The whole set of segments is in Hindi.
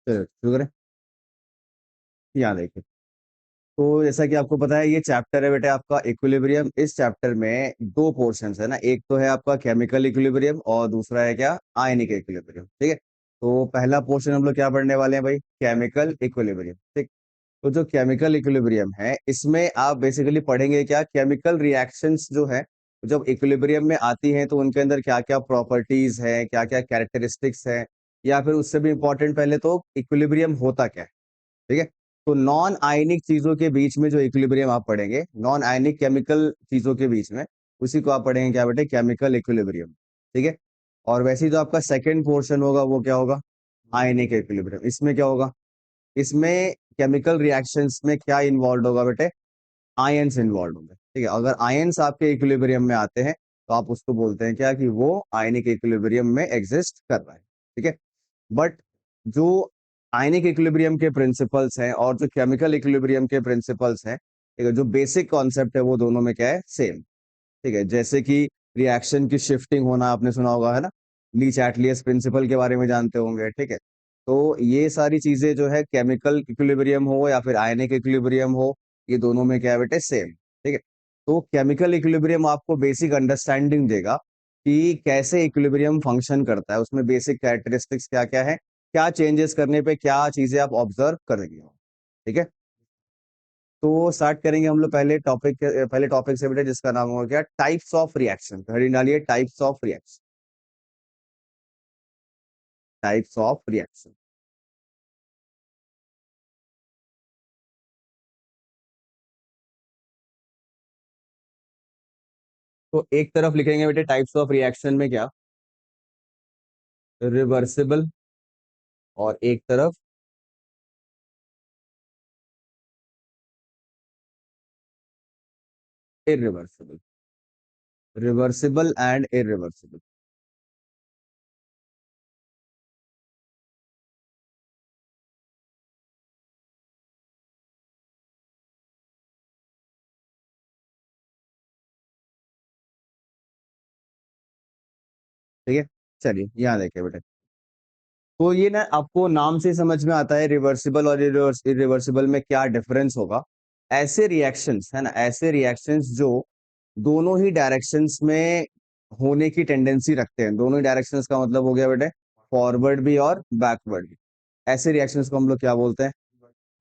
चलो शुरू करें। यहाँ देखिए, तो जैसा कि आपको पता है ये चैप्टर है बेटे आपका इक्विलिब्रियम। इस चैप्टर में दो पोर्शंस है ना, एक तो है आपका केमिकल इक्विलिब्रियम और दूसरा है क्या, आयनिक इक्विलिब्रियम। ठीक है, तो पहला पोर्शन हम लोग क्या पढ़ने वाले हैं भाई, केमिकल इक्विलिब्रियम। ठीक, तो जो केमिकल इक्विलिब्रियम है इसमें आप बेसिकली पढ़ेंगे क्या, केमिकल रिएक्शंस जो है जब इक्विलिब्रियम में आती हैं तो उनके अंदर क्या क्या प्रॉपर्टीज है, क्या क्या कैरेक्टरिस्टिक्स है, या फिर उससे भी इंपॉर्टेंट पहले तो इक्विलिब्रियम होता क्या है। ठीक है, तो नॉन आयनिक चीजों के बीच में जो इक्विलिब्रियम आप पढ़ेंगे, नॉन आयनिक केमिकल चीजों के बीच में, उसी को आप पढ़ेंगे क्या बेटे, केमिकल इक्विलिब्रियम। ठीक है, और वैसे ही जो आपका सेकंड पोर्शन होगा वो क्या होगा, आयनिक इक्विलिब्रियम। इसमें क्या होगा, इसमें केमिकल रिएक्शंस में क्या इन्वॉल्व होगा बेटे, आयंस इन्वॉल्व होंगे। ठीक है, अगर आयंस आपके इक्विलिब्रियम में आते हैं तो आप उसको बोलते हैं क्या, कि वो आयनिक इक्विलिब्रियम में एग्जिस्ट कर रहा है। ठीक है, बट जो आयनिक इक्विलिब्रियम के प्रिंसिपल्स हैं और जो केमिकल इक्विलिब्रियम के प्रिंसिपल्स हैं, ठीक है, जो बेसिक कॉन्सेप्ट है वो दोनों में क्या है, सेम। ठीक है, जैसे कि रिएक्शन की शिफ्टिंग होना आपने सुना होगा, है ना, ली चैटलियस प्रिंसिपल के बारे में जानते होंगे। ठीक है, तो ये सारी चीजें जो है केमिकल इक्विलिब्रियम हो या फिर आयनिक इक्विलिब्रियम हो, ये दोनों में क्या है बेटे, सेम। ठीक है, तो केमिकल इक्विलिब्रियम आपको बेसिक अंडरस्टैंडिंग देगा कि कैसे इक्विलिब्रियम फंक्शन करता है, उसमें बेसिक कैरेक्टरिस्टिक्स क्या क्या है, क्या चेंजेस करने पे क्या चीजें आप ऑब्जर्व करेंगे। ठीक है, तो स्टार्ट करेंगे हम लोग पहले टॉपिक से बेटे, जिसका नाम होगा क्या, टाइप्स ऑफ रिएक्शन। हेडिंग डालिए, types of reaction. Types of reaction. तो एक तरफ लिखेंगे बेटे टाइप्स ऑफ रिएक्शन में क्या, रिवर्सिबल, और एक तरफ इरिवर्सिबल। Reversible and irreversible. ठीक है, चलिए यहाँ देखिए बेटे, तो ये ना आपको नाम से समझ में आता है रिवर्सिबल और इरिवर्सिबल में क्या डिफरेंस होगा। ऐसे रिएक्शंस है ना, ऐसे रिएक्शंस जो दोनों ही डायरेक्शंस में होने की टेंडेंसी रखते हैं, दोनों ही डायरेक्शंस का मतलब हो गया बेटे फॉरवर्ड भी और बैकवर्ड भी, ऐसे रिएक्शंस को हम लोग क्या बोलते हैं,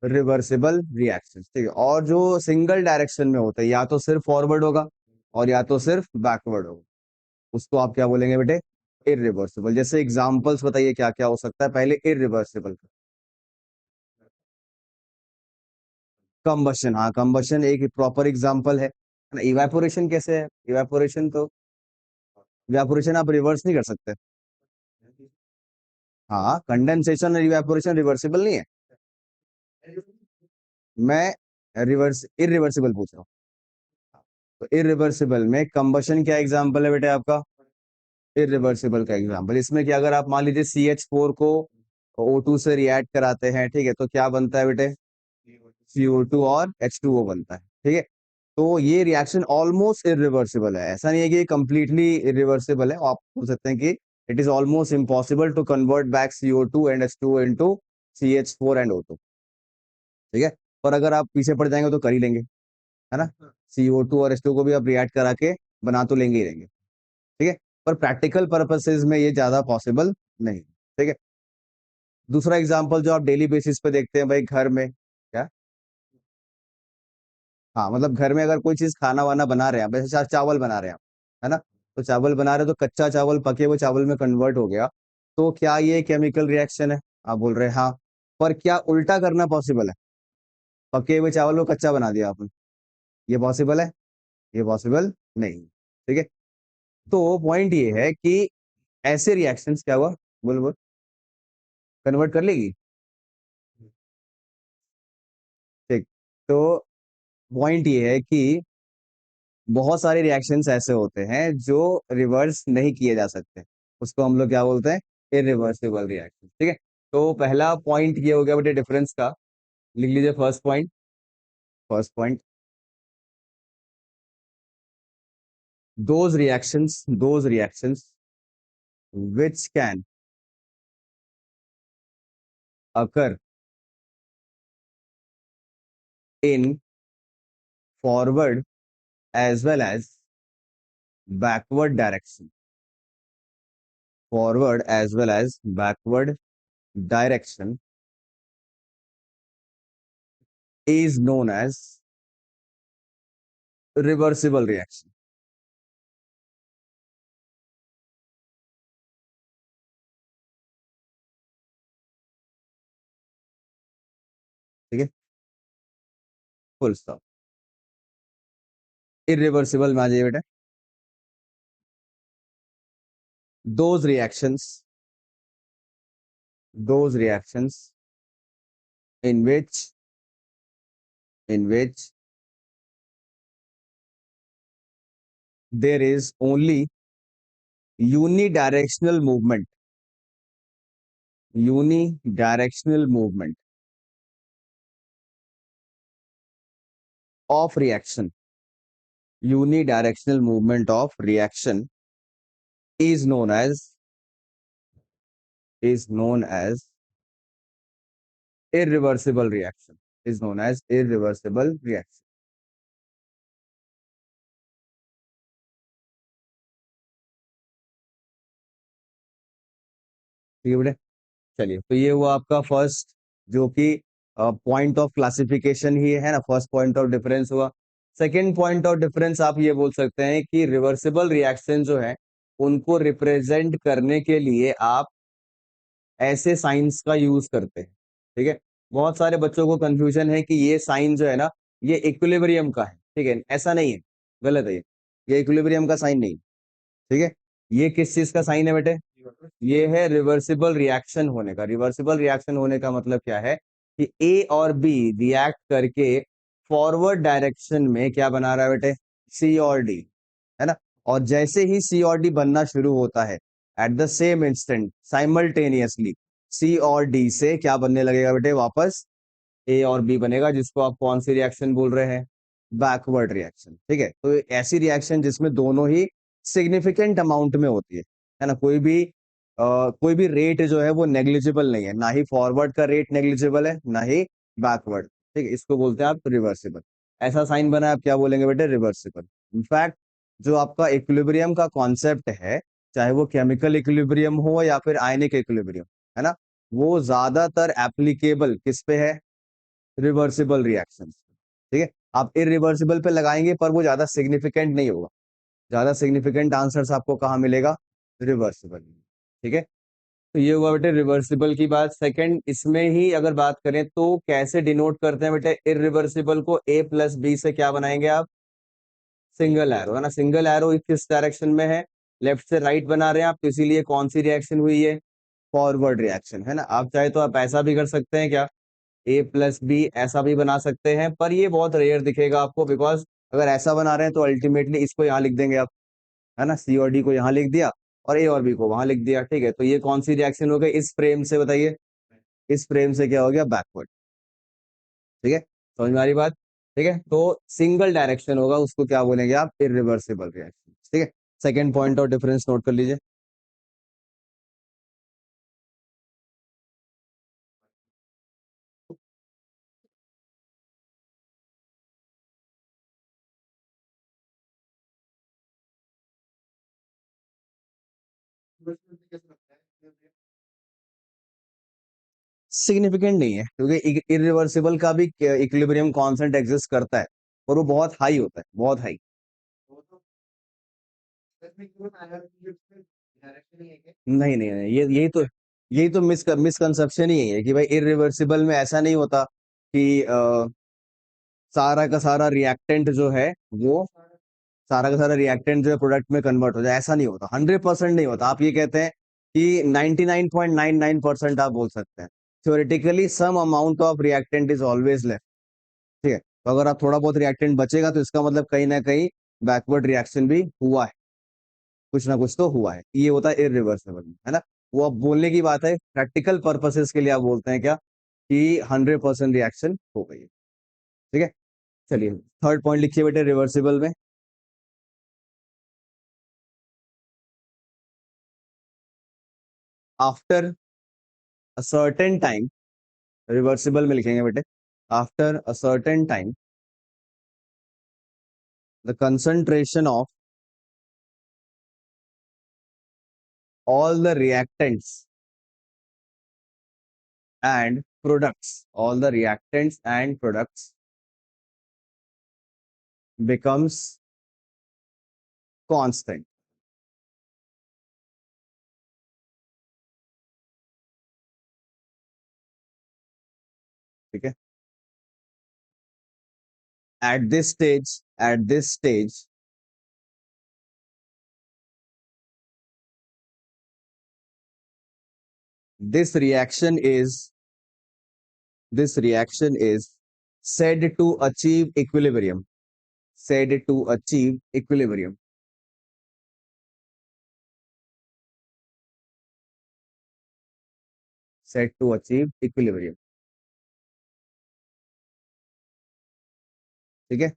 रिवर्सिबल रिएक्शंस। ठीक है, और जो सिंगल डायरेक्शन में होते हैं, या तो सिर्फ फॉरवर्ड होगा और या तो सिर्फ बैकवर्ड होगा, उसको आप क्या बोलेंगे बेटे, इरिवर्सिबल। जैसे एग्जांपल्स बताइए क्या क्या हो सकता है, पहले इरिवर्सिबल। कंबशन, हाँ कंबशन एक प्रॉपर एग्जांपल है ना। इवेपोरेशन कैसे है, इवेपोरेशन आप रिवर्स नहीं कर सकते। हाँ, कंडेंसेशन और इवेपोरेशन रिवर्सिबल नहीं है। मैं रिवर्स इरिवर्सिबल पूछ रहा हूँ। तो इरिवर्सिबल में कंबशन क्या एग्जांपल है बेटे आपका, इरिवर्सिबल का एग्जांपल। इसमें क्या, अगर आप मान लीजिए CH4 को O2 से रिएक्ट कराते हैं, ठीक है, तो क्या बनता है बेटे, CO2 और H2O बनता है। ठीक है, तो ये रिएक्शन ऑलमोस्ट इरिवर्सिबल है, ऐसा नहीं है कि ये कंप्लीटली इरिवर्सिबल है। आप बोल सकते हैं कि it is almost impossible to convert back CO2 and H2O into CH4 and O2। ठीक है, पर अगर आप पीछे पड़ जाएंगे तो कर ही लेंगे, है ना, CO2 और H2O को भी आप रिएक्ट करा के बना तो लेंगे ही लेंगे। ठीक है, पर प्रैक्टिकल पर्पसेज में ये ज्यादा पॉसिबल नहीं। ठीक है, दूसरा एग्जांपल जो आप डेली बेसिस पे देखते हैं भाई, घर में क्या, हाँ मतलब घर में अगर कोई चीज खाना वाना बना रहे हैं आप, जैसे चावल बना रहे हैं आप, है ना, तो चावल बना रहे हैं तो कच्चा चावल पके हुए चावल में कन्वर्ट हो गया, तो क्या ये केमिकल रिएक्शन है, आप बोल रहे हैं हाँ। पर क्या उल्टा करना पॉसिबल है, पके हुए चावल को कच्चा बना दिया आपने, ये पॉसिबल है, ये पॉसिबल नहीं। ठीक है, तो पॉइंट ये है कि ऐसे रिएक्शंस क्या हुआ, बोल बोल, कन्वर्ट कर लेगी। ठीक, तो पॉइंट ये है कि बहुत सारे रिएक्शंस ऐसे होते हैं जो रिवर्स नहीं किए जा सकते, उसको हम लोग क्या बोलते हैं, इरिवर्सिबल रिएक्शन। ठीक है, तो पहला पॉइंट ये हो गया बेटे डिफरेंस का, लिख लीजिए first point. First point, those reactions which can occur in forward as well as backward direction. Forward as well as backward direction is known as reversible reaction. ठीक है, फुल स्टॉप। इरिवर्सिबल में आ जाइए बेटा। those reactions those reactions in which there is only unidirectional movement unidirectional movement of reaction unidirectional movement of reaction is known as irreversible reaction is known as irreversible reaction। ठीक है बेटे, चलिए तो ये हुआ आपका फर्स्ट, जो कि पॉइंट ऑफ क्लासिफिकेशन ही है ना, फर्स्ट पॉइंट ऑफ डिफरेंस हुआ। सेकंड पॉइंट ऑफ डिफरेंस आप ये बोल सकते हैं कि रिवर्सिबल रिएक्शन जो है उनको रिप्रेजेंट करने के लिए आप ऐसे साइंस का यूज करते हैं। ठीक है, बहुत सारे बच्चों को कंफ्यूजन है कि ये साइन जो है ना ये इक्विलिब्रियम का है। ठीक है, ऐसा नहीं है, गलत है ये इक्विलिब्रियम का साइन नहीं। ठीक है, ये किस चीज का साइन है बेटे? ये है रिवर्सिबल रिएक्शन होने का। रिवर्सिबल रिएक्शन होने का मतलब क्या है कि ए और बी रिएक्ट करके फॉरवर्ड डायरेक्शन में क्या बना रहा है बेटे? सी और डी, है ना। और जैसे ही सी और डी बनना शुरू होता है, at the same instant simultaneously C और डी से क्या बनने लगेगा बेटे? वापस ए और बी बनेगा, जिसको आप कौन सी रिएक्शन बोल रहे हैं? Backward reaction. ठीक है, तो ऐसी रिएक्शन जिसमें दोनों ही सिग्निफिकेंट अमाउंट में होती है ना। कोई भी रेट जो है वो नेग्लिजिबल नहीं है, ना ही फॉरवर्ड का रेट नेग्लिजिबल है, ना ही बैकवर्ड। ठीक है, इसको बोलते हैं आप रिवर्सिबल। ऐसा साइन बना है, आप क्या बोलेंगे बेटे? रिवर्सिबल। इनफैक्ट जो आपका इक्विलिब्रियम का कॉन्सेप्ट है, चाहे वो केमिकल इक्विलिब्रियम हो या फिर आयनिक इक्विलिब्रियम, है ना, वो ज्यादातर एप्लीकेबल किस पे है? Reversible reaction. ठीक है, आप इरिवर्सिबल पे लगाएंगे पर वो ज्यादा सिग्निफिकेंट नहीं होगा। ज्यादा सिग्निफिकेंट आंसर्स आपको कहाँ मिलेगा? रिवर्सिबल। ठीक है, तो ये हुआ बेटे रिवर्सिबल की बात। सेकंड, इसमें ही अगर बात करें तो कैसे डिनोट करते हैं बेटे इरिवर्सिबल को? ए प्लस बी से क्या बनाएंगे आप? सिंगल एरो, है ना। सिंगल एरो किस डायरेक्शन में है? लेफ्ट से राइट बना रहे हैं आप, तो इसीलिए कौन सी रिएक्शन हुई है? फॉरवर्ड रिएक्शन, है ना। आप चाहे तो आप ऐसा भी कर सकते हैं, क्या ए प्लस बी ऐसा भी बना सकते हैं, पर ये बहुत रेयर दिखेगा आपको, बिकॉज अगर ऐसा बना रहे हैं तो अल्टीमेटली इसको यहाँ लिख देंगे आप, है ना। सी और डी को यहाँ लिख दिया और ए और बी को वहां लिख दिया। ठीक है, तो ये कौन सी रिएक्शन हो गई इस फ्रेम से? बताइए, इस फ्रेम से क्या हो गया? बैकवर्ड। ठीक है, समझ में आ रही बात? ठीक है, तो सिंगल डायरेक्शन होगा, उसको क्या बोलेंगे आप? Irreversible reaction. ठीक है, second point of difference note कर लीजिए। सिग्निफिकेंट नहीं है, क्योंकि इरिवर्सिबल का भी इक्विलिब्रियम कांस्टेंट एग्जिस्ट करता है और वो बहुत हाई होता है, बहुत हाई। नहीं नहीं नहीं, ये यही तो मिसकंसेप्शन ही है कि भाई इरिवर्सिबल में ऐसा नहीं होता कि सारा का सारा रिएक्टेंट जो है वो सारा का सारा रिएक्टेंट जो है प्रोडक्ट में कन्वर्ट हो जाए। ऐसा नहीं होता, 100% नहीं होता। आप ये कहते हैं कि 99.99% आप बोल सकते हैं। Theoretically some amount of reactant is always left. ठीक है, तो अगर आप थोड़ा बहुत रिएक्टेंट बचेगा तो इसका मतलब कहीं ना कहीं बैकवर्ड रिएक्शन भी हुआ है, कुछ ना कुछ तो हुआ है। ये होता है इरिवर्सिबल, है ना। वो अब बोलने की बात है, प्रैक्टिकल पर्पसेस के लिए आप बोलते हैं क्या कि 100% रिएक्शन हो गई है। ठीक है, चलिए थर्ड पॉइंट लिखिए बेटे रिवर्सिबल में। After a certain time reversible में लिखेंगे बेटे, after a certain time the concentration of all the reactants and products, all the reactants and products becomes constant. ठीक है, at this stage, this reaction is this reaction is said to achieve equilibrium, said to achieve equilibrium. Said to achieve equilibrium. ठीक है,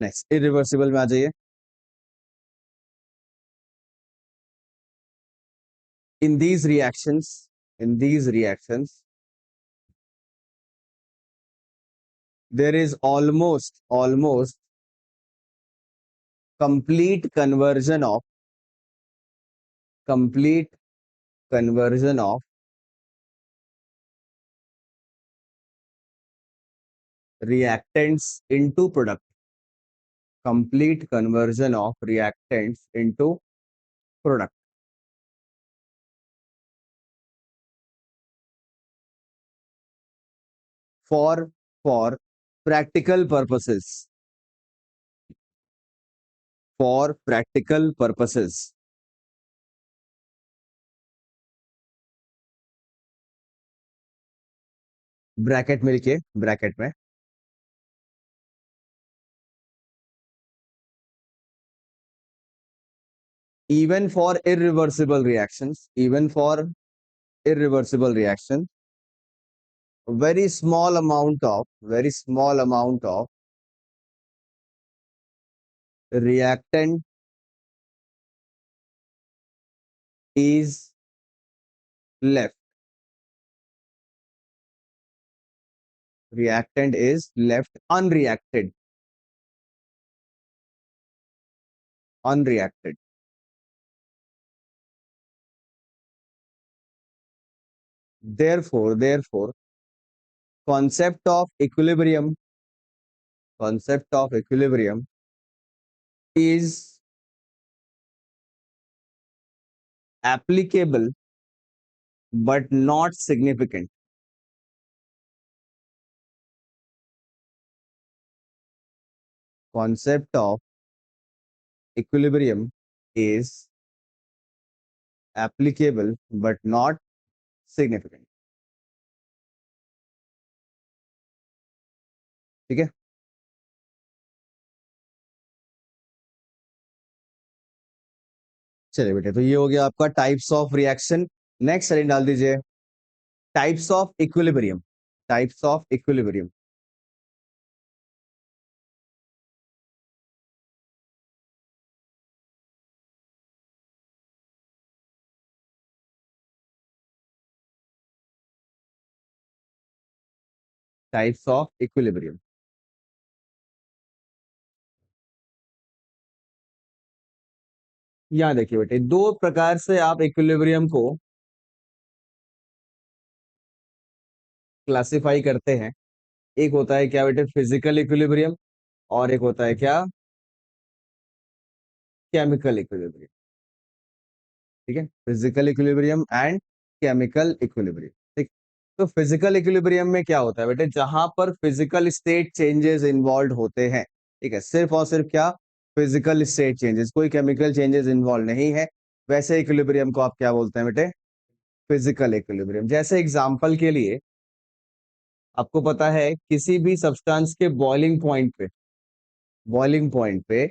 नेक्स्ट इरिवर्सिबल में आ जाइए. In these reactions, in these reactions, there is almost complete complete conversion of reactants into product, complete conversion of reactants into product for for practical purposes, for practical purposes. Bracket में लिखिए, ब्रैकेट में even for irreversible reactions, even for irreversible reaction, very small amount of reactant is left, reactant is left unreacted, unreacted. Therefore concept of equilibrium, concept of equilibrium is applicable but not significant. Concept of equilibrium is applicable but not significant. ठीक है, चलिए बेटे, तो ये हो गया आपका types of reaction. Next heading डाल दीजिए, types of equilibrium, types of equilibrium. Types of equilibrium. यहाँ देखिए बेटे, दो प्रकार से आप इक्विलिब्रियम को क्लासिफाई करते हैं. एक होता है क्या बेटे, फिजिकल इक्विलिब्रियम, और एक होता है क्या, केमिकल इक्विलिब्रियम. ठीक है, physical equilibrium and chemical equilibrium. ठीक, तो फिजिकल इक्विलिब्रियम में क्या होता है बेटे, जहां पर फिजिकल स्टेट चेंजेस इन्वॉल्व होते हैं. ठीक है, सिर्फ और सिर्फ क्या, फिजिकल स्टेट चेंजेस, कोई केमिकल चेंजेस इन्वॉल्व नहीं है, वैसे इक्विलिब्रियम को आप क्या बोलते हैं बेटे, फिजिकल इक्विलिब्रियम. जैसे एग्जांपल के लिए आपको पता है, किसी भी सब्सटेंस के बॉइलिंग पॉइंट पे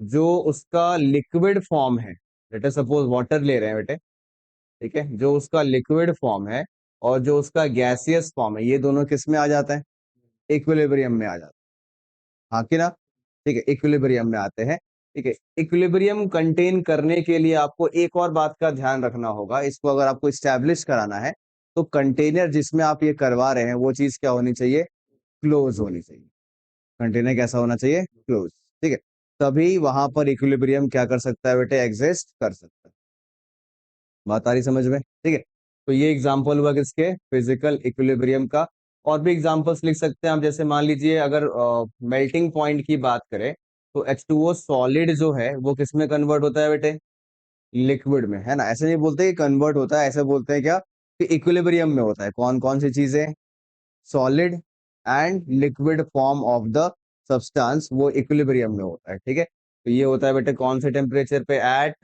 जो उसका लिक्विड फॉर्म है, लेट अस सपोज वाटर ले रहे हैं बेटे. ठीक है, जो उसका लिक्विड फॉर्म है और जो उसका गैसियस फॉर्म है, ये दोनों किस में आ जाते हैं, इक्विलिब्रियम में आ जाते हैं. हाँ कि ना. ठीक है, इक्विलिब्रियम में आते हैं. ठीक है। इक्विलिब्रियम कंटेन करने के लिए आपको एक और बात का ध्यान रखना होगा, इसको अगर आपको स्टैब्लिश कराना है तो कंटेनर जिसमें आप ये करवा रहे हैं वो चीज क्या होनी चाहिए, क्लोज होनी चाहिए। कंटेनर कैसा होना चाहिए, क्लोज। ठीक है, तभी वहां पर इक्विलिब्रियम क्या कर सकता है बेटे, एग्जिस्ट कर सकता है। बात आ रही समझ में? ठीक है, तो ये एग्जांपल हुआ किसके, फिजिकल इक्विलिब्रियम का। और भी एग्जांपल्स लिख सकते हैं हम, जैसे मान लीजिए अगर मेल्टिंग पॉइंट की बात करें तो H2O सॉलिड जो है वो किस में कन्वर्ट होता है बेटे, लिक्विड में, है ना। ऐसे नहीं बोलते कि कन्वर्ट होता है, ऐसे बोलते हैं क्या कि इक्विलिब्रियम में होता है। कौन कौन सी चीजें, solid and liquid form of the substance, वो इक्विलिब्रियम में होता है। ठीक है, तो ये होता है बेटे कौन से टेम्परेचर पे, एट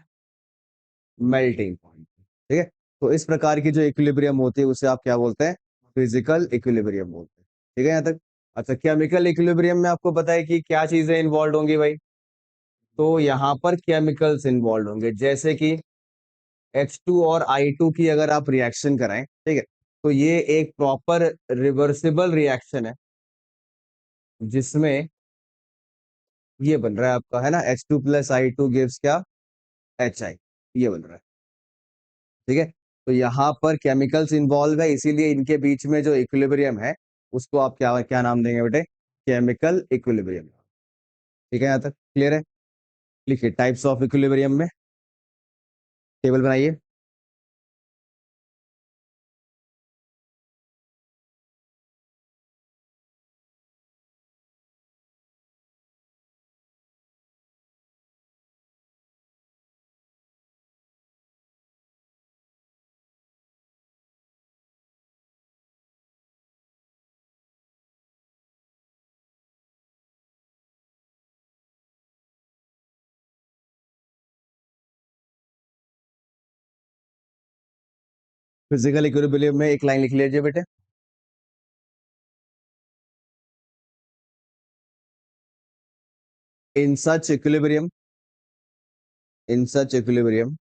मेल्टिंग पॉइंट। ठीक है, तो इस प्रकार की जो इक्विलिब्रियम होती है उसे आप क्या बोलते हैं, फिजिकल इक्विलिब्रियम बोलते हैं। ठीक है यहाँ तक। अच्छा, केमिकल इक्विलिब्रियम में आपको पता है कि क्या चीजें इन्वॉल्व होंगी भाई, तो यहाँ पर केमिकल्स इन्वॉल्व होंगे, जैसे कि H2 और I2 की अगर आप रिएक्शन कराएं, ठीक है, तो ये एक प्रॉपर रिवर्सिबल रिएक्शन है जिसमें ये बन रहा है आपका, है ना, H2 प्लस I2 गिव्स क्या, HI, ये बन रहा है। ठीक है, तो यहाँ पर केमिकल्स इन्वॉल्व है, इसीलिए इनके बीच में जो इक्विलिब्रियम है उसको आप क्या क्या नाम देंगे बेटे, केमिकल इक्विलिब्रियम। ठीक है, यहाँ तक क्लियर है। लिखिए टाइप्स ऑफ इक्विलिब्रियम में, टेबल बनाइए। फिजिकल इक्विलिब्रियम में एक लाइन लिख लीजिए बेटे, in such equilibrium, in such equilibrium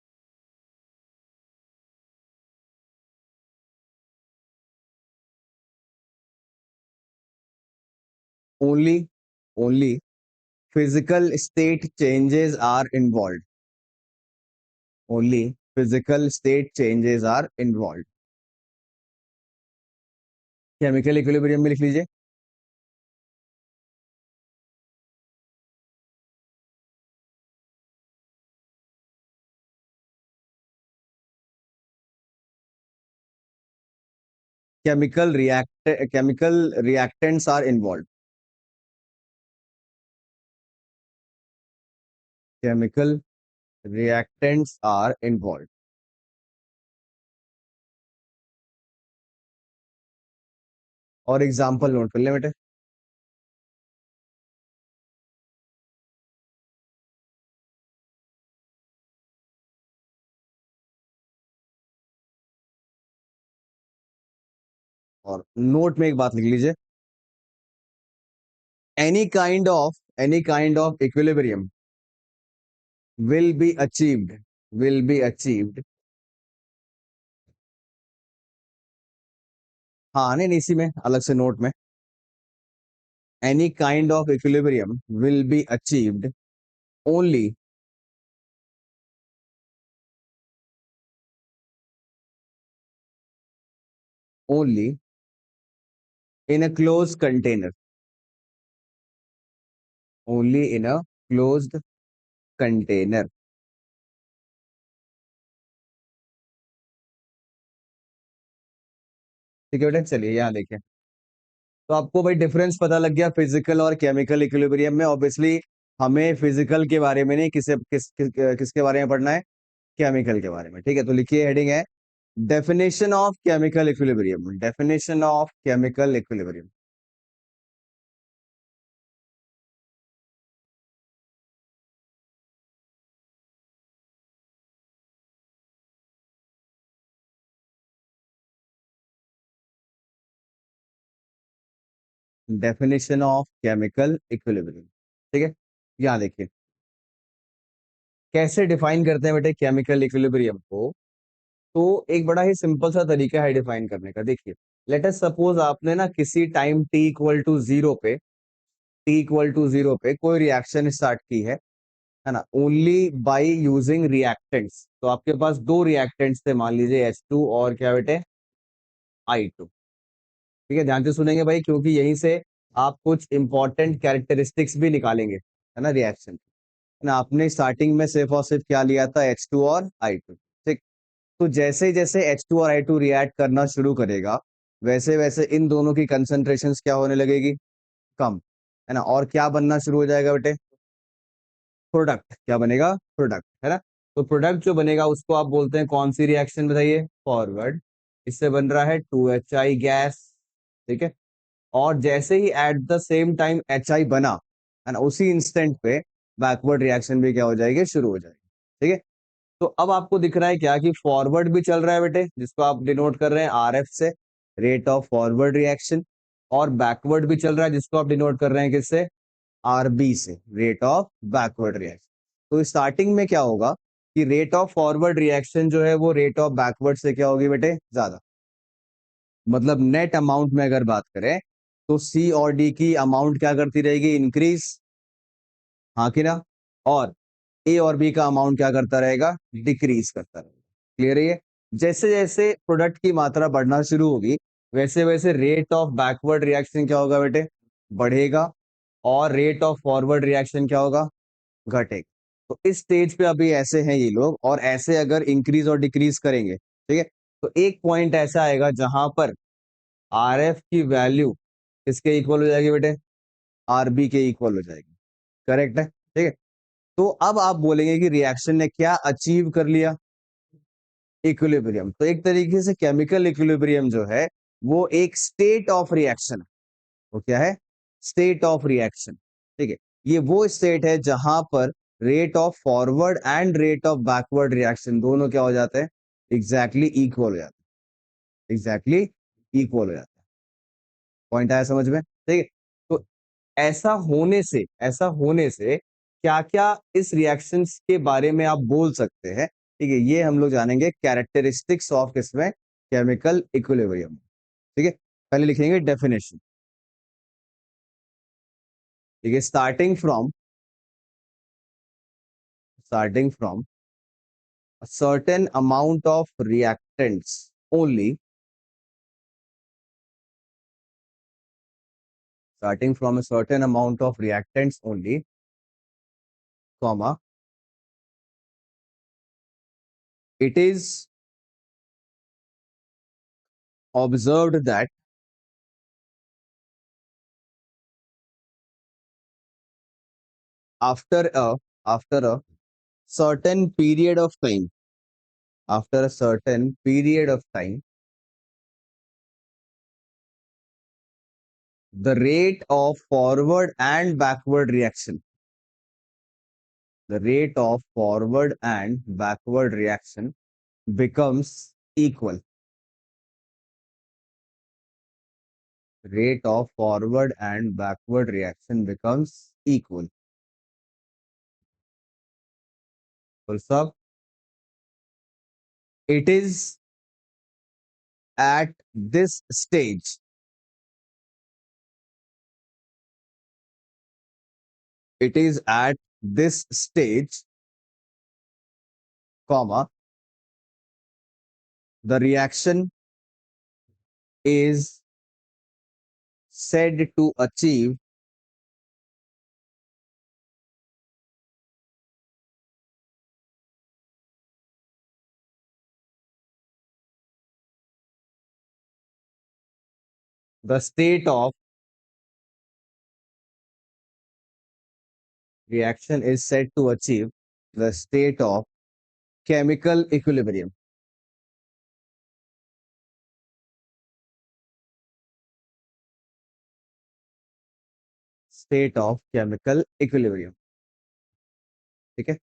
only, only physical state changes are involve, only physical state changes are involve. Chemical equilibrium में लिख लीजिए, chemical reactants are involve, chemical reactants are involve. और एग्जांपल नोट कर ले बेटे। और नोट में एक बात लिख लीजिए, any kind of equilibrium will be achieved, will be achieved, हाँ नहीं नहीं, इसी में अलग से नोट में, any kind of equilibrium will be achieved only, only in a closed container, only in a closed container। ठीक है बेटा, चलिए यहाँ देखिए, तो आपको भाई डिफरेंस पता लग गया फिजिकल और केमिकल इक्विलिब्रियम में। ऑब्वियसली हमें फिजिकल के बारे में नहीं, किसके बारे में पढ़ना है, केमिकल के बारे में। ठीक है, तो लिखिए हेडिंग है definition of chemical equilibrium, definition of chemical equilibrium. Definition of chemical equilibrium. ठीक है, यहाँ देखिए कैसे डिफाइन करते हैं बेटे केमिकल इक्विलिब्रियम को। तो एक बड़ा ही सिंपल सा तरीका है डिफाइन करने का। देखिए, लेट अस सपोज आपने ना किसी time t equal to zero पे, t इक्वल टू जीरो पे कोई रिएक्शन स्टार्ट की है। है ना, ओनली बाय यूजिंग रिएक्टेंट्स। तो आपके पास दो रिएक्टेंट्स थे, मान लीजिए H2 और क्या बेटे, I2। ठीक है, ध्यान से सुनेंगे भाई, क्योंकि यहीं से आप कुछ इंपॉर्टेंट कैरेक्टरिस्टिक्स भी निकालेंगे, है ना, रिएक्शन। ना, आपने स्टार्टिंग में सिर्फ और सिर्फ क्या लिया था, H2 और I2। ठीक। तो जैसे जैसे H2 और I2 रिएक्ट करना शुरू करेगा, वैसे वैसे इन दोनों की कंसंट्रेशंस क्या होने लगेगी, कम, है ना, और क्या बनना शुरू हो जाएगा बेटे, प्रोडक्ट। क्या बनेगा, प्रोडक्ट, है ना। तो प्रोडक्ट जो बनेगा उसको आप बोलते हैं कौन सी रिएक्शन, बताइए, फॉरवर्ड। इससे बन रहा है 2HI गैस। ठीक है। और जैसे ही at the same time HI बना, है ना, उसी इंस्टेंट पे बैकवर्ड रिएक्शन भी क्या हो जाएगी, शुरू हो जाएगी। ठीक है। तो अब आपको दिख रहा है क्या कि फॉरवर्ड भी चल रहा है बेटे, जिसको आप डिनोट कर रहे हैं RF से, रेट ऑफ फॉरवर्ड रिएक्शन। और बैकवर्ड भी चल रहा है, जिसको आप डिनोट कर रहे हैं किससे, RB से, रेट ऑफ बैकवर्ड रिएक्शन। तो स्टार्टिंग में क्या होगा कि रेट ऑफ फॉरवर्ड रिएक्शन जो है वो रेट ऑफ बैकवर्ड से क्या होगी बेटे, ज्यादा। मतलब नेट अमाउंट में अगर बात करें तो C और D की अमाउंट क्या करती रहेगी, इंक्रीज, हाँ कि ना। और A और B का अमाउंट क्या करता रहेगा, डिक्रीज करता रहेगा। क्लियर है ये। जैसे जैसे प्रोडक्ट की मात्रा बढ़ना शुरू होगी, वैसे वैसे रेट ऑफ बैकवर्ड रिएक्शन क्या होगा बेटे, बढ़ेगा। और रेट ऑफ फॉरवर्ड रिएक्शन क्या होगा, घटेगा। तो इस स्टेज पे अभी ऐसे हैं ये लोग, और ऐसे अगर इंक्रीज और डिक्रीज करेंगे, ठीक है, तो एक पॉइंट ऐसा आएगा जहां पर RF की वैल्यू किसके इक्वल हो जाएगी बेटे, RB के इक्वल हो जाएगी। करेक्ट है, ठीक है। तो अब आप बोलेंगे कि रिएक्शन ने क्या अचीव कर लिया, इक्विलिब्रियम। तो एक तरीके से केमिकल इक्विलिब्रियम जो है वो एक स्टेट ऑफ रिएक्शन है। वो क्या है, स्टेट ऑफ रिएक्शन। ठीक है। ये वो स्टेट है जहां पर rate of forward and rate of backward reaction दोनों क्या हो जाते हैं, एग्जैक्टली इक्वल हो जाते हैं, एग्जैक्टली इक्वल हो जाते हैं। पॉइंट आया समझ में, ठीक है। तो ऐसा होने से क्या क्या इस रिएक्शंस के बारे में आप बोल सकते हैं, ठीक है, ये हम लोग जानेंगे कैरेक्टरिस्टिक्स ऑफ किसमें, केमिकल इक्विलिब्रियम। ठीक है। पहले लिखेंगे डेफिनेशन। ठीक है। Starting from a certain amount of reactants only, starting from a certain amount of reactants only, comma, it is observed that after a after a certain period of time, after a certain period of time, the rate of forward and backward reaction, the rate of forward and backward reaction becomes equal. Rate of forward and backward reaction becomes equal. Full stop. It is at this stage, it is at this stage, comma, the reaction is said to achieve the state of, reaction is said to achieve the state of chemical equilibrium. State of chemical equilibrium. ठीक है,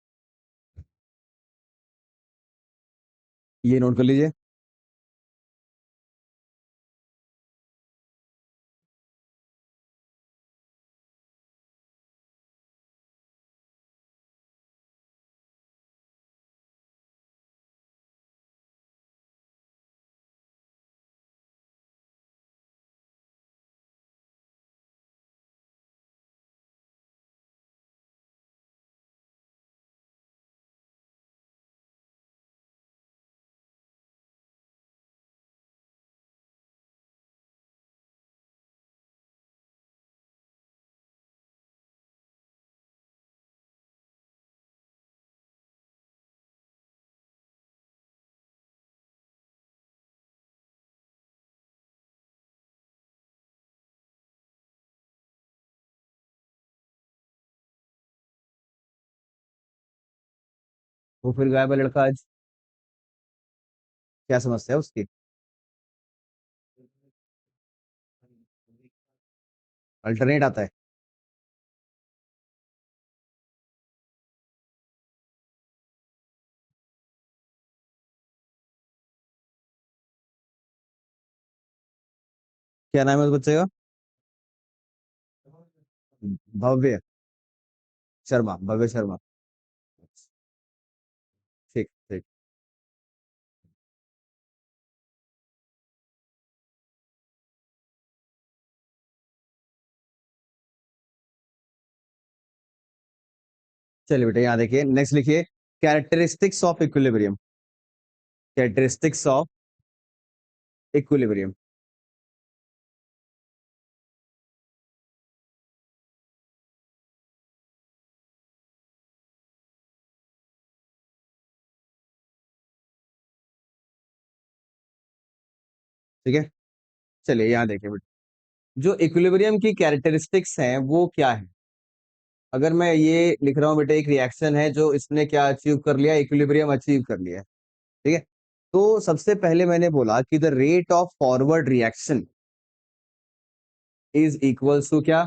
ये नोट कर लीजिए। वो फिर गायब है लड़का आज। क्या समस्या है उसकी? अल्टरनेट आता है। क्या नाम है उस बच्चे का? भव्य शर्मा, भव्य शर्मा। ठीक ठीक। चलिए बेटा यहाँ देखिए, नेक्स्ट लिखिए characteristics of equilibrium. Characteristics of equilibrium. ठीक है, चलिए यहाँ देखिए बेटा, जो इक्विलिब्रियम की कैरेक्टरिस्टिक्स हैं वो क्या है। अगर मैं ये लिख रहा हूँ बेटा, एक रिएक्शन है जो इसने क्या अचीव कर लिया, इक्विलिब्रियम अचीव कर लिया है। ठीक है, तो सबसे पहले मैंने बोला कि the rate of forward reaction is equals to क्या,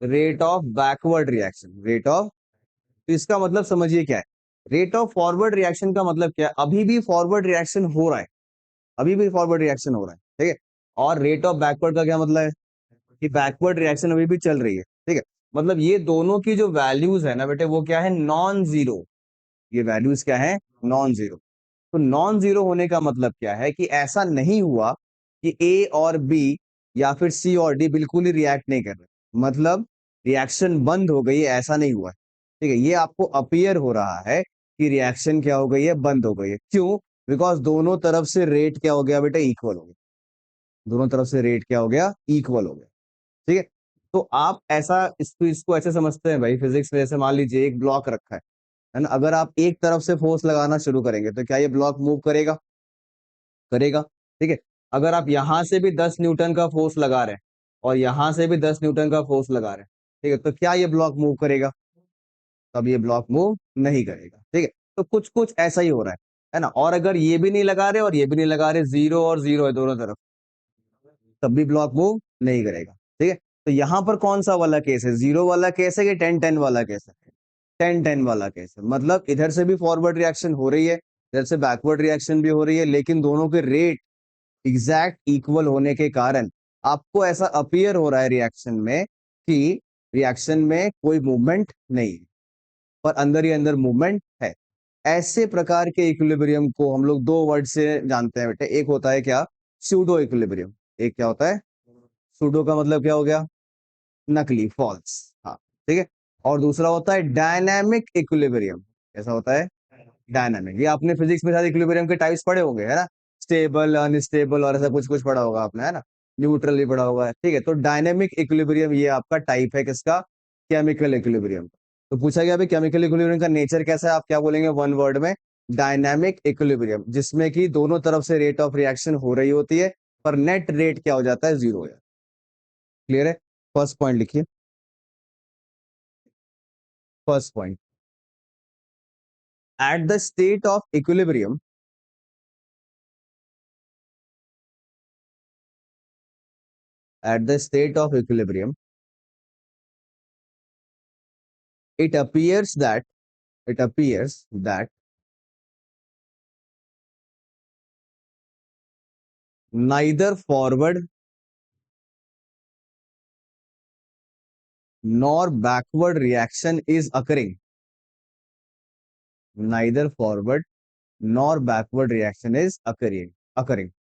rate of backward reaction, rate of. तो इसका मतलब समझिए क्या है, रेट ऑफ फॉरवर्ड रिएक्शन का मतलब क्या है, अभी भी फॉरवर्ड रिएक्शन हो रहा है, अभी भी फॉरवर्ड रिएक्शन हो रहा है। ठीक है, और रेट ऑफ बैकवर्ड का क्या मतलब है, कि बैकवर्ड रिएक्शन अभी भी चल रही है। ठीक है, मतलब ये दोनों की जो वैल्यूज है ना बेटे, वो क्या है, नॉन जीरो। ये वैल्यूज क्या है, नॉन जीरो। तो नॉन जीरो होने का मतलब क्या है, कि ऐसा नहीं हुआ कि ए और बी या फिर सी और डी बिल्कुल ही रिएक्ट नहीं कर रहे, मतलब रिएक्शन बंद हो गई है, ऐसा नहीं हुआ है। ठीक है, ये आपको अपीयर हो रहा है कि रिएक्शन क्या हो गई है, बंद हो गई है। क्यों? बिकॉज दोनों तरफ से रेट क्या हो गया बेटा, इक्वल हो गया। दोनों तरफ से रेट क्या हो गया, इक्वल हो गया। ठीक है, तो आप ऐसा इसको इसको ऐसे समझते हैं भाई, फिजिक्स में जैसे मान लीजिए एक ब्लॉक रखा है ना, अगर आप एक तरफ से फोर्स लगाना शुरू करेंगे तो क्या ये ब्लॉक मूव करेगा? करेगा। ठीक है, अगर आप यहां से भी 10 न्यूटन का फोर्स लगा रहे हैं और यहां से भी 10 न्यूटन का फोर्स लगा रहे हैं, ठीक है, तो क्या ये ब्लॉक मूव करेगा? तब ये ब्लॉक मूव नहीं करेगा। ठीक है, तो कुछ कुछ ऐसा ही हो रहा है ना। और अगर ये भी नहीं लगा रहे और ये भी नहीं लगा रहे, जीरो और जीरो है दोनों तरफ, तब भी ब्लॉक मूव नहीं करेगा। ठीक है, तो यहां पर कौन सा वाला केस है, जीरो वाला केस है कि 10-10 वाला केस है? 10-10 वाला केस है। मतलब इधर से भी फॉरवर्ड रिएक्शन हो रही है, इधर से बैकवर्ड रिएक्शन भी हो रही है, लेकिन दोनों के रेट एग्जैक्ट इक्वल होने के कारण आपको ऐसा अपीयर हो रहा है रिएक्शन में कि रिएक्शन में कोई मूवमेंट नहीं है, पर अंदर ही अंदर मूवमेंट है। ऐसे प्रकार के इक्विलिब्रियम को हम लोग दो वर्ड से जानते हैं बेटे, एक होता है क्या, सूडो इक्विलिब्रियम। एक क्या होता है, सूडो का मतलब क्या हो गया, नकली, फॉल्स। हाँ, ठीक है। और दूसरा होता है डायनामिक इक्विलिब्रियम। कैसा होता है, डायनामिक। ये आपने फिजिक्स में शायद इक्विलिब्रियम के टाइप्स पढ़े होंगे, है ना, स्टेबल, अनस्टेबल और ऐसा कुछ कुछ पढ़ा होगा आपने, है ना, न्यूट्रल भी पढ़ा होगा। ठीक है, तो डायनेमिक इक्विलिब्रियम ये आपका टाइप है किसका, केमिकल इक्विलिब्रियम। तो पूछा गया भाई केमिकल इक्विलिब्रियम का नेचर कैसा है, आप क्या बोलेंगे वन वर्ड में, डायनामिक इक्विलिब्रियम, जिसमें कि दोनों तरफ से रेट ऑफ रिएक्शन हो रही होती है, पर नेट रेट क्या हो जाता है, जीरो हो जाता है। क्लियर है? फर्स्ट पॉइंट लिखिए, first point, at the state of equilibrium, at the state of equilibrium it appears that it appears that neither forward nor backward reaction is occurring, neither forward nor backward reaction is occurring,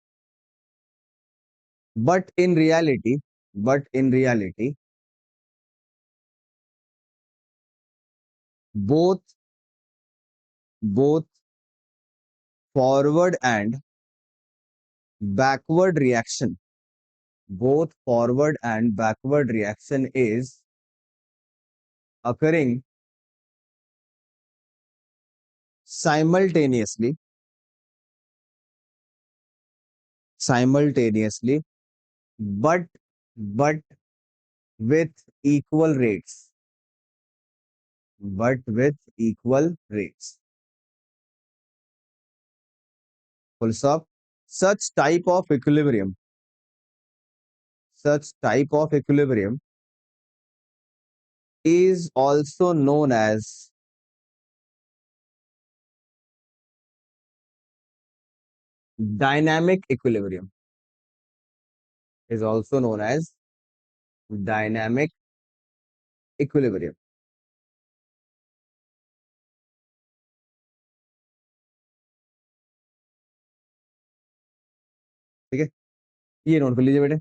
but in reality, but in reality both both forward and backward reaction, both forward and backward reaction is occurring simultaneously, simultaneously, but but with equal rates, but with equal rates. Full stop. Such type of equilibrium, such type of equilibrium is also known as dynamic equilibrium, is also known as dynamic equilibrium। ठीक है, ये नोट कर लीजिए बेटे।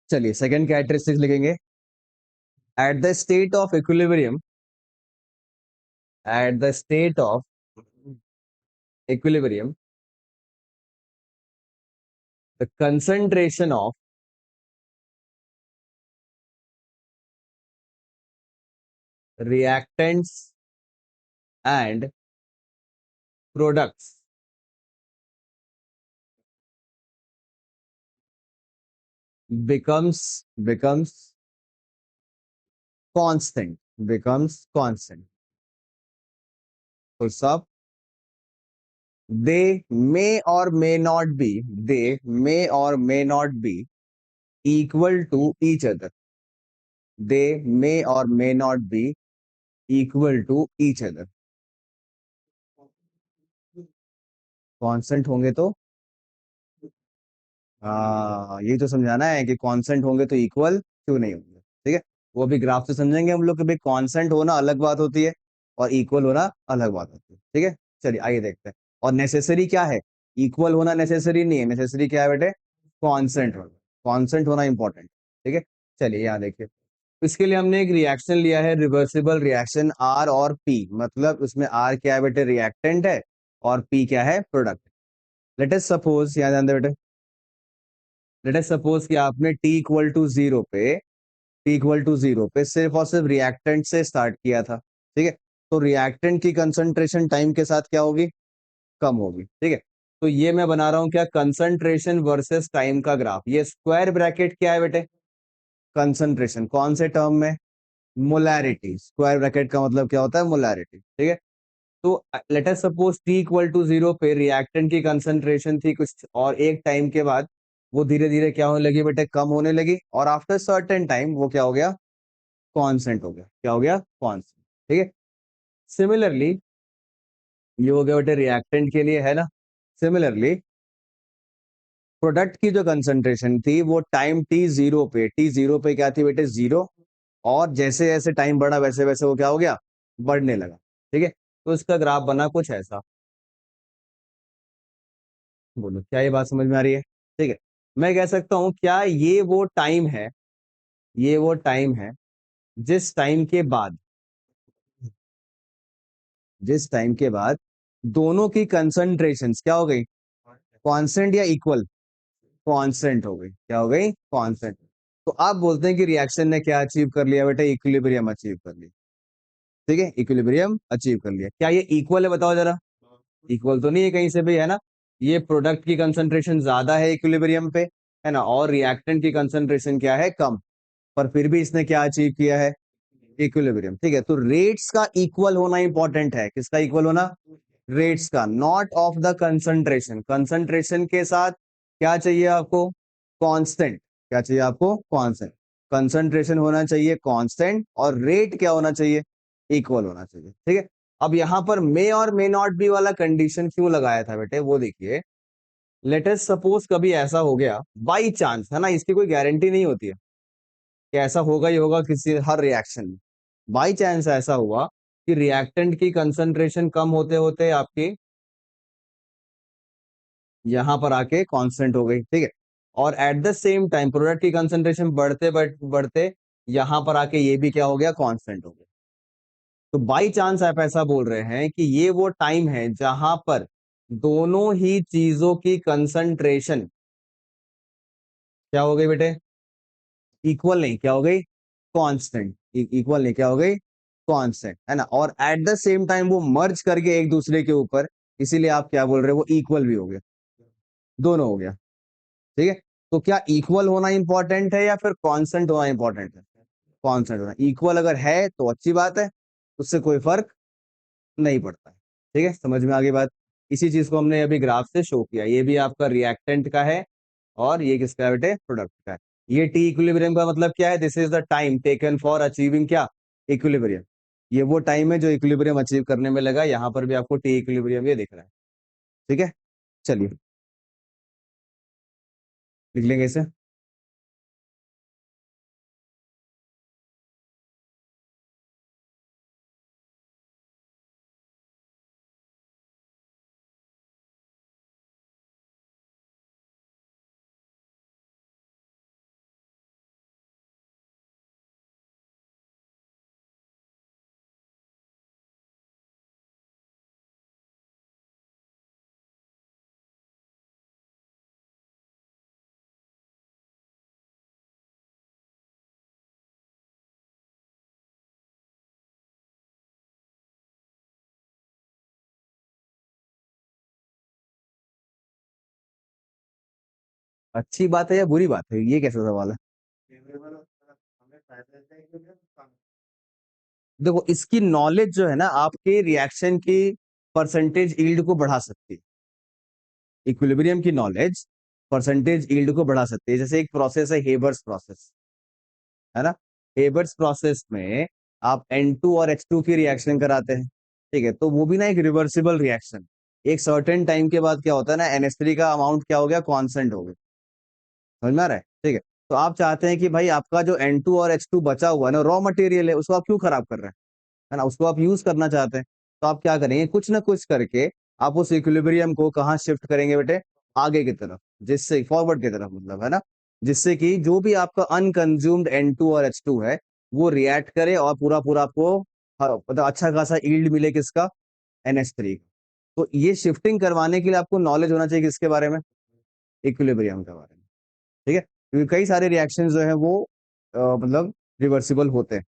चलिए सेकंड कैरेक्टरिस्टिक्स लिखेंगे। At the state of equilibrium, at the state of equilibrium the concentration of reactants and products becomes constant, becomes constant। full stop। they may or may not be, they may or may not be equal to each other, they may or may not be equal to each other। Constant होंगे तो ये तो समझाना है कि कांस्टेंट होंगे तो इक्वल क्यों नहीं होंगे। ठीक है, वो भी ग्राफ से समझेंगे हम लोग कि भाई कांस्टेंट होना अलग बात होती है और इक्वल होना अलग बात होती है। ठीक है, चलिए आइए देखते हैं। और नेसेसरी क्या है, इक्वल होना नेसेसरी नहीं है, नेसेसरी क्या है बेटे, कांस्टेंट होना, कांस्टेंट होना इंपॉर्टेंट। ठीक है, चलिए यहाँ देखिए। इसके लिए हमने एक रिएक्शन लिया है, रिवर्सिबल रिएक्शन आर और पी, मतलब उसमें आर क्या है बेटे, रिएक्टेंट है, और पी क्या है, प्रोडक्ट। लेट अस सपोज, यहाँ ध्यान दे बेटे, लेट अस सपोज कि आपने t इक्वल टू जीरो पे, t इक्वल टू जीरो पे सिर्फ और सिर्फ रिएक्टेंट से स्टार्ट किया था। ठीक है, तो रिएक्टेंट की कंसंट्रेशन टाइम के साथ क्या होगी, कम होगी। ठीक है, तो ये मैं बना रहा हूं क्या, कंसंट्रेशन वर्सेस टाइम का ग्राफ। ये स्क्वायर ब्रैकेट क्या है बेटे, कंसंट्रेशन, कौन से टर्म में, मोलैरिटी। स्क्वायर ब्रैकेट का मतलब क्या होता है, मोलैरिटी। ठीक है, तो let us suppose t equal to zero पे रिएक्टेंट की कंसंट्रेशन थी कुछ, और एक टाइम के बाद वो धीरे धीरे क्या होने लगी बेटे, कम होने लगी, और आफ्टर सर्टेन टाइम वो क्या हो गया, कांस्टेंट हो गया। क्या हो गया, कांस्टेंट। ठीक है, सिमिलरली ये हो गया बेटे रिएक्टेंट के लिए, है ना। सिमिलरली प्रोडक्ट की जो कंसंट्रेशन थी वो टाइम टी जीरो पे क्या थी बेटे, जीरो, और जैसे जैसे टाइम बढ़ा वैसे वैसे वो क्या हो गया, बढ़ने लगा। ठीक है, तो इसका ग्राफ बना कुछ ऐसा। बोलो क्या ये बात समझ में आ रही है। ठीक है, मैं कह सकता हूं क्या ये वो टाइम है, ये वो टाइम है जिस टाइम के बाद, जिस टाइम के बाद दोनों की कंसंट्रेशंस क्या हो गई, कांस्टेंट या इक्वल, कांस्टेंट हो गई। क्या हो गई, कांस्टेंट। तो आप बोलते हैं कि रिएक्शन ने क्या अचीव कर लिया बेटा, इक्विलिब्रियम अचीव कर लिया। ठीक है, इक्विलिब्रियम अचीव कर लिया। क्या ये इक्वल है, बताओ जरा। इक्वल तो नहीं है कहीं से भी, है ना। ये प्रोडक्ट की कंसंट्रेशन ज्यादा है इक्विलिब्रियम पे, है ना, और रिएक्टेंट की कंसंट्रेशन क्या है, कम, पर फिर भी इसने क्या अचीव किया है, इक्विलिब्रियम। ठीक है, तो रेट्स का इक्वल होना इंपॉर्टेंट है। किसका इक्वल होना, रेट्स का, not of the concentration. Concentration के साथ क्या चाहिए आपको, कांस्टेंट। क्या चाहिए आपको, कांस्टेंट। कंसंट्रेशन होना चाहिए कांस्टेंट, और रेट क्या होना चाहिए, इक्वल होना चाहिए। ठीक है, अब यहां पर मे और मे नॉट बी वाला कंडीशन क्यों लगाया था बेटे, वो देखिए। लेट अस सपोज कभी ऐसा हो गया बाई चांस, है ना, इसकी कोई गारंटी नहीं होती है कि ऐसा होगा ही होगा किसी हर रिएक्शन में। बाई चांस ऐसा हुआ कि रिएक्टेंट की कंसंट्रेशन कम होते होते आपकी यहां पर आके कांस्टेंट हो गई। ठीक है, और eight the same time product की कंसंट्रेशन बढ़ते बढ़ते यहां पर आके ये भी क्या हो गया, कांस्टेंट हो गया। तो बाई चांस आप ऐसा बोल रहे हैं कि ये वो टाइम है जहां पर दोनों ही चीजों की कंसंट्रेशन क्या हो गई बेटे, इक्वल नहीं, क्या हो गई, कांस्टेंट, इक्वल नहीं, क्या हो गई, कांस्टेंट, है ना, और एट द सेम टाइम वो मर्ज करके एक दूसरे के ऊपर, इसीलिए आप क्या बोल रहे हो, वो इक्वल भी हो गया, दोनों हो गया। ठीक है, तो क्या इक्वल होना इंपॉर्टेंट है या फिर कांस्टेंट होना इंपॉर्टेंट है, कांस्टेंट होना, इक्वल अगर है तो अच्छी बात है, उससे कोई फर्क नहीं पड़ता है। ठीक है, समझ में आ गई बात। इसी चीज को हमने अभी ग्राफ से शो किया, ये भी आपका रिएक्टेंट का है और ये किसका है बेटे, प्रोडक्ट का है। ये टी इक्विलिब्रियम का मतलब क्या है, this is the time taken for achieving क्या, इक्विलिब्रियम। ये वो टाइम है जो इक्विलिब्रियम अचीव करने में लगा, यहाँ पर भी आपको टी इक्विलिब्रियम ये दिख रहा है। ठीक है, चलिए लिख लेंगे इसे। अच्छी बात है या बुरी बात है, ये कैसा सवाल है। देखो, इसकी नॉलेज जो है ना आपके रिएक्शन की परसेंटेज ईल्ड को बढ़ा सकती है। इक्विलिब्रियम की नॉलेज परसेंटेज ईल्ड को बढ़ा सकती है। जैसे एक प्रोसेस है हेबर्स प्रोसेस, है ना, हेबर्स प्रोसेस में आप N2 और H2 की रिएक्शन कराते हैं। ठीक है, तो वो भी ना एक रिवर्सिबल रिएक्शन, एक सर्टेन टाइम के बाद क्या होता है ना, NH3 का अमाउंट क्या हो गया, कांस्टेंट हो गया। समझ में आ रहा है, ठीक है। तो आप चाहते हैं कि भाई आपका जो N2 और H2 बचा हुआ है ना, रॉ मटेरियल है, उसको आप क्यों खराब कर रहे हैं, है ना, उसको आप यूज करना चाहते हैं। तो आप क्या करेंगे, कुछ ना कुछ करके आप उस इक्विलिब्रियम को कहाँ शिफ्ट करेंगे बेटे, आगे की तरफ, जिससे फॉरवर्ड की तरफ, मतलब है ना, जिससे कि जो भी आपका अनकंज्यूम्ड N2 और H2 है वो रिएक्ट करे और पूरा पूरा आपको मतलब अच्छा खासा ईल्ड मिले किसका, NH3 का। तो ये शिफ्टिंग करवाने के लिए आपको नॉलेज होना चाहिए किसके बारे में, इक्विलिब्रियम के बारे में। ठीक है, क्योंकि कई सारे रिएक्शन जो है वो मतलब रिवर्सिबल होते हैं।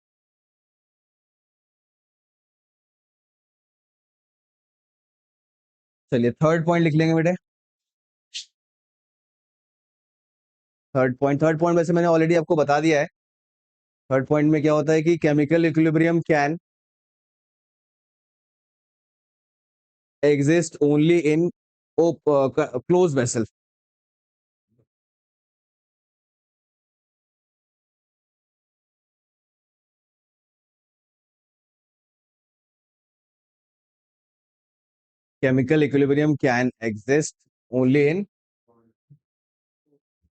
चलिए थर्ड पॉइंट लिख लेंगे बेटे। थर्ड पॉइंट वैसे मैंने ऑलरेडी आपको बता दिया है। थर्ड पॉइंट में क्या होता है कि chemical equilibrium can exist only in close vessel. Chemical equilibrium can exist only in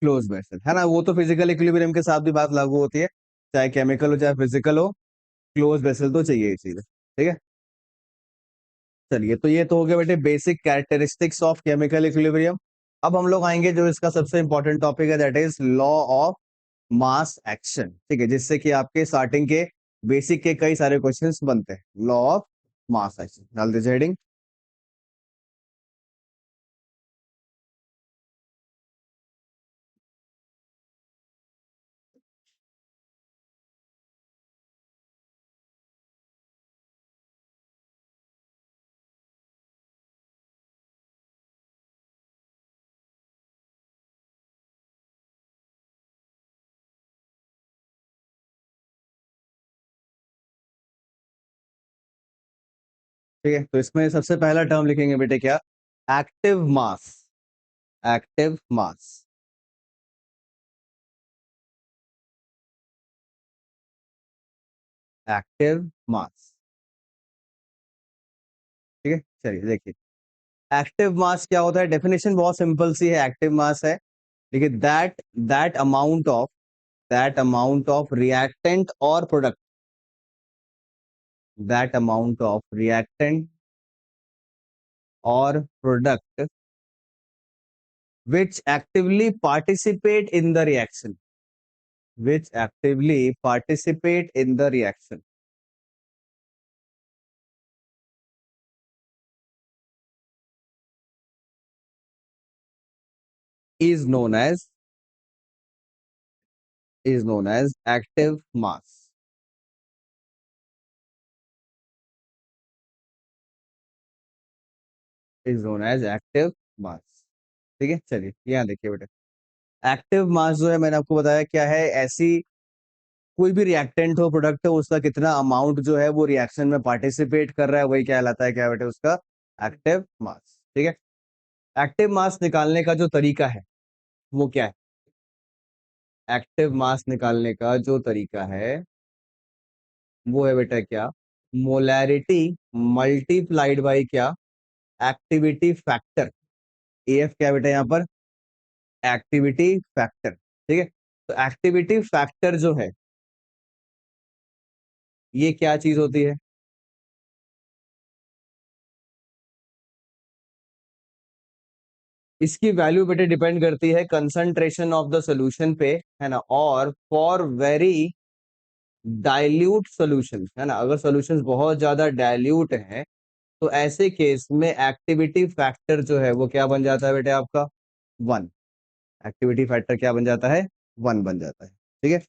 close vessel, है ना, वो तो फिजिकल इक्विलिब्रियम के साथ भी बात लागू होती है, चाहे केमिकल हो चाहे फिजिकल हो, क्लोज वेसल तो चाहिए ही चाहिए। ठीक है, चलिए तो ये तो हो गया बेटे basic characteristics of chemical equilibrium. अब हम लोग आएंगे जो इसका सबसे इंपॉर्टेंट टॉपिक है, that is law of mass action. ठीक है, जिससे कि आपके स्टार्टिंग के बेसिक के कई सारे क्वेश्चंस बनते हैं। लॉ ऑफ मास एक्शन डाल दीजिए हेडिंग। ठीक है, तो इसमें सबसे पहला टर्म लिखेंगे बेटे क्या, active mass, active mass, active mass. ठीक है, चलिए देखिए एक्टिव मास क्या होता है, डेफिनेशन बहुत सिंपल सी है, एक्टिव मास है, देखिए that that amount of, that amount of reactant और product, that amount of reactant और product which actively participate in the reaction, which actively participate in the reaction, is known as active mass. Is known as active mass. ठीक है, चलिए यहाँ देखिए बेटे, एक्टिव मास जो है मैंने आपको बताया क्या है, ऐसी कोई भी रिएक्टेंट हो, प्रोडक्ट हो, उसका कितना अमाउंट जो है वो रिएक्शन में पार्टिसिपेट कर रहा है, वही कहलाता है क्या बेटे, उसका एक्टिव मास। ठीक है, एक्टिव मास निकालने का जो तरीका है वो क्या है? एक्टिव मास निकालने का जो तरीका है वो है बेटा क्या, मोलैरिटी मल्टीप्लाइड बाई क्या, एक्टिविटी फैक्टर। एफ क्या बेटा यहाँ पर, एक्टिविटी फैक्टर। ठीक है, तो एक्टिविटी फैक्टर जो है ये क्या चीज होती है? इसकी वैल्यू बेटे डिपेंड करती है कंसंट्रेशन ऑफ द सॉल्यूशन पे, है ना, और फॉर वेरी डाइल्यूट सॉल्यूशन, है ना, अगर सॉल्यूशंस बहुत ज्यादा डाइल्यूट हैं तो ऐसे केस में एक्टिविटी फैक्टर जो है वो क्या बन जाता है बेटे आपका, 1। एक्टिविटी फैक्टर क्या बन जाता है, 1 बन जाता है। ठीक है,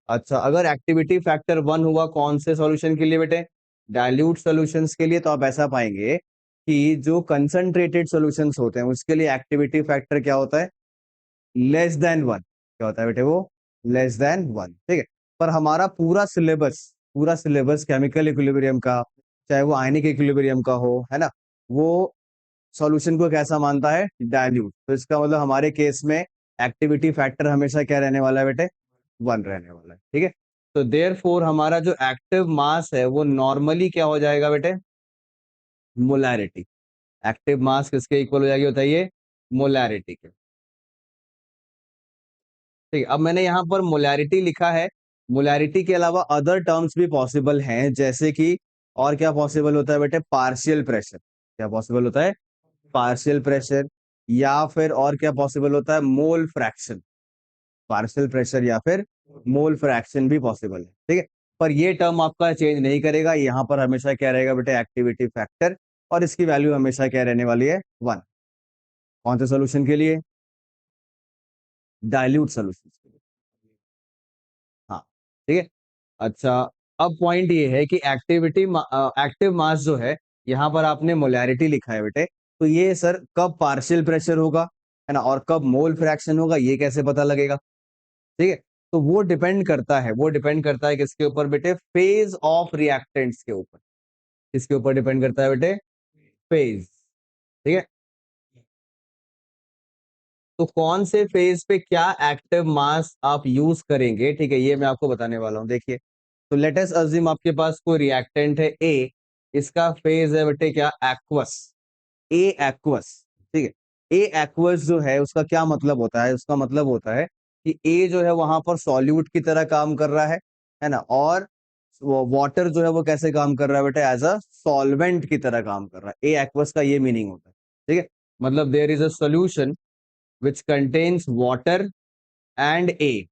अच्छा अगर एक्टिविटी फैक्टर 1 हुआ कौन से सॉल्यूशन के लिए बेटे, डाइल्यूट सॉल्यूशंस के लिए, तो आप ऐसा पाएंगे कि जो कंसंट्रेटेड सॉल्यूशंस होते हैं उसके लिए एक्टिविटी फैक्टर क्या होता है, लेस देन 1। क्या होता है बेटे वो, लेस देन 1। ठीक है, पर हमारा पूरा सिलेबस केमिकल इक्विलिब्रियम का, चाहे वो आयनिक इक्विलिब्रियम का हो, है ना, वो सॉल्यूशन को कैसा मानता है, डाइल्यूट। तो इसका मतलब हमारे केस में एक्टिविटी फैक्टर हमेशा क्या रहने वाला है बेटे, 1 रहने वाला है। ठीक है, तो देयर फोर हमारा जो एक्टिव मास है वो नॉर्मली क्या हो जाएगा बेटे, मोलैरिटी। एक्टिव मास किसके इक्वल हो जाएगी बताइए, मोलैरिटी के। ठीक है, अब मैंने यहाँ पर मोलैरिटी लिखा है, मोलैरिटी के अलावा अदर टर्म्स भी पॉसिबल हैं, जैसे कि और क्या पॉसिबल होता है बेटे, पार्शियल प्रेशर। क्या पॉसिबल होता है, पार्शियल प्रेशर, या फिर और क्या पॉसिबल होता है, मोल फ्रैक्शन। पार्शियल प्रेशर या फिर मोल फ्रैक्शन भी पॉसिबल है। ठीक है, पर ये टर्म आपका चेंज नहीं करेगा, यहाँ पर हमेशा क्या रहेगा बेटे, एक्टिविटी फैक्टर, और इसकी वैल्यू हमेशा क्या रहने वाली है, 1। कौन से सोल्यूशन के लिए, डाइल्यूट सोल्यूशन के लिए। हाँ, ठीक है, अच्छा अब पॉइंट ये है कि एक्टिव मास जो है, यहाँ पर आपने मोलैरिटी लिखा है बेटे, तो ये सर कब पार्शियल प्रेशर होगा, है ना, और कब मोल फ्रैक्शन होगा, ये कैसे पता लगेगा? ठीक है, तो वो डिपेंड करता है किसके ऊपर बेटे, फेज ऑफ रिएक्टेंट्स के ऊपर। किसके ऊपर डिपेंड करता है बेटे, फेज। ठीक है, तो कौन से फेज पे क्या एक्टिव मास आप यूज करेंगे, ठीक है, ये मैं आपको बताने वाला हूं। देखिए, तो लेट अस अज्यूम आपके पास कोई रिएक्टेंट है ए, इसका फेज है बेटे क्या, एक्वस। ए एक्वस। ठीक है, ए एक्वस जो है उसका क्या मतलब होता है, उसका मतलब होता है कि ए जो है वहां पर सॉल्यूट की तरह काम कर रहा है ना, और वाटर जो है वो कैसे काम कर रहा है बेटे, एज अ सॉल्वेंट की तरह काम कर रहा है। ए एक्वस का ये मीनिंग होता है। ठीक है, मतलब there is a solution which contains water and a.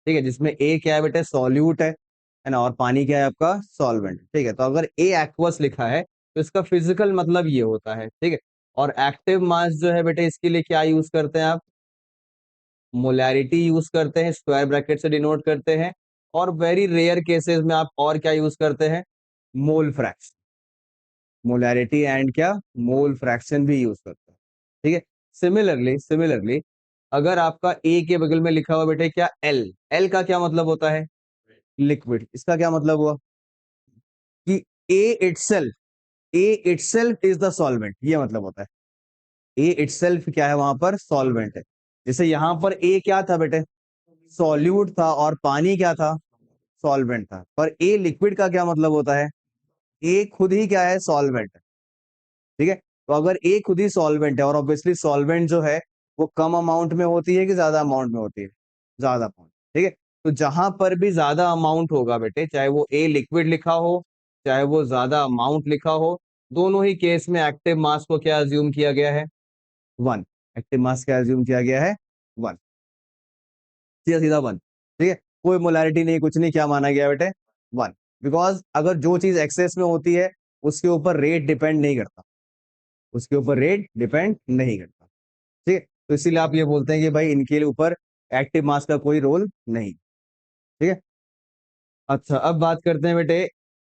ठीक है, जिसमें ए क्या है बेटे, सॉल्यूट है ना, और पानी क्या है आपका, सॉल्वेंट। ठीक है, तो अगर ए एक्वस लिखा है तो इसका फिजिकल मतलब ये होता है। ठीक है, और एक्टिव मास जो है बेटे, इसके लिए क्या यूज करते हैं आप, मोलैरिटी यूज करते हैं, स्क्वायर ब्रैकेट से डिनोट करते हैं, और वेरी रेयर केसेस में आप और क्या यूज करते हैं, मोल फ्रैक्शन। मोलैरिटी एंड क्या, मोल फ्रैक्शन भी यूज करते हैं। ठीक है, सिमिलरली अगर आपका ए के बगल में लिखा हुआ बेटे क्या, एल, एल का क्या मतलब होता है, लिक्विड। इसका क्या मतलब हुआ कि ए इटसेल्फ इज द सॉल्वेंट, ये मतलब होता है। ए इटसेल्फ क्या है, वहां पर सॉल्वेंट है। जैसे यहां पर ए क्या था बेटे, सॉल्यूट था, और पानी क्या था, सॉल्वेंट था। पर ए लिक्विड का क्या मतलब होता है, ए खुद ही क्या है, सॉल्वेंट है। ठीक है, तो अगर ए खुद ही सॉल्वेंट है, और ऑब्वियसली सॉल्वेंट जो है वो कम अमाउंट में होती है कि ज्यादा अमाउंट में होती है, ज्यादा अमाउंट। ठीक है, तो जहां पर भी ज्यादा अमाउंट होगा बेटे, चाहे वो ए लिक्विड लिखा हो, चाहे वो ज्यादा अमाउंट लिखा हो, दोनों ही केस में एक्टिव मास को क्या अज्यूम किया गया है, 1। एक्टिव मास क्या अज्यूम किया गया है, 1। सीधा सीधा 1। ठीक है, कोई मोलैरिटी नहीं, कुछ नहीं, क्या माना गया बेटे, 1। बिकॉज अगर जो चीज एक्सेस में होती है उसके ऊपर रेट डिपेंड नहीं करता, उसके ऊपर रेट डिपेंड नहीं करता। ठीक है, तो इसीलिए आप ये बोलते हैं कि भाई इनके ऊपर एक्टिव मास का कोई रोल नहीं। ठीक है। अच्छा, अब बात करते हैं बेटे,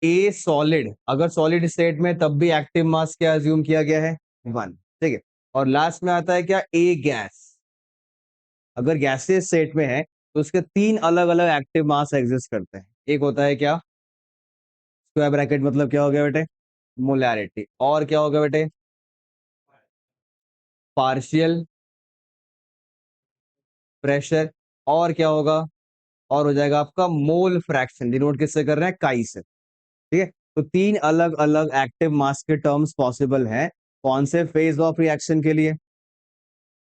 ए सॉलिड, अगर सॉलिड स्टेट में तब भी एक्टिव मास क्या अज्यूम किया गया है, 1। ठीक है। और लास्ट में आता है क्या, ए गैस, अगर गैसियस स्टेट में है तो उसके 3 अलग अलग एक्टिव मास एग्जिस्ट करते हैं। एक होता है क्या, स्क्वायर ब्रैकेट मतलब क्या हो गया बेटे, मोलैरिटी, और क्या होगा बेटे, पार्शियल प्रेशर, और क्या होगा, और हो जाएगा आपका मोल फ्रैक्शन, डिनोट किससे कर रहे हैं, काई से। ठीक है। तो 3 अलग अलग एक्टिव मास के टर्म्स पॉसिबल हैं, कौन से फेज ऑफ रिएक्शन के लिए,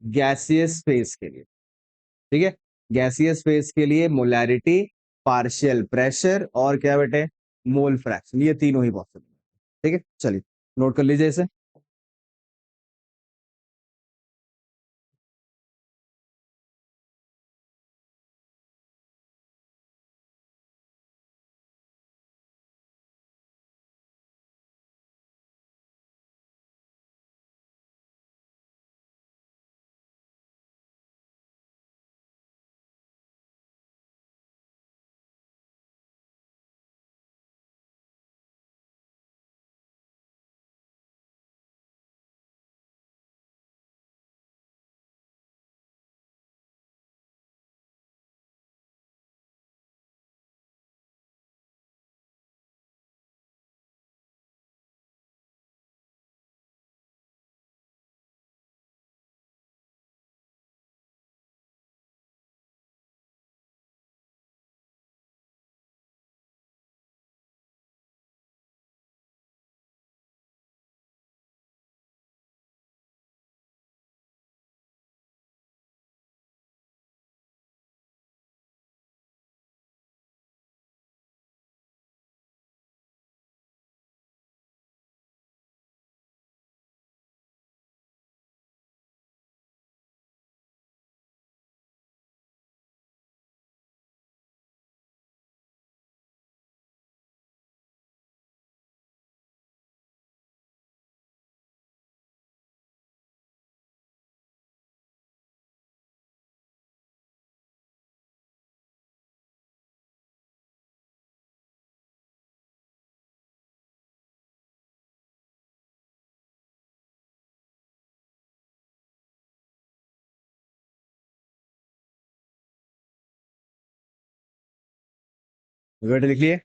गैसियस फेज के लिए। ठीक है। गैसियस फेज के लिए मोलैरिटी, पार्शियल प्रेशर, और क्या बेटे, मोल फ्रैक्शन, ये तीनों ही पॉसिबल है। ठीक है, चलिए नोट कर लीजिए इसे। बेटे लिख लिए।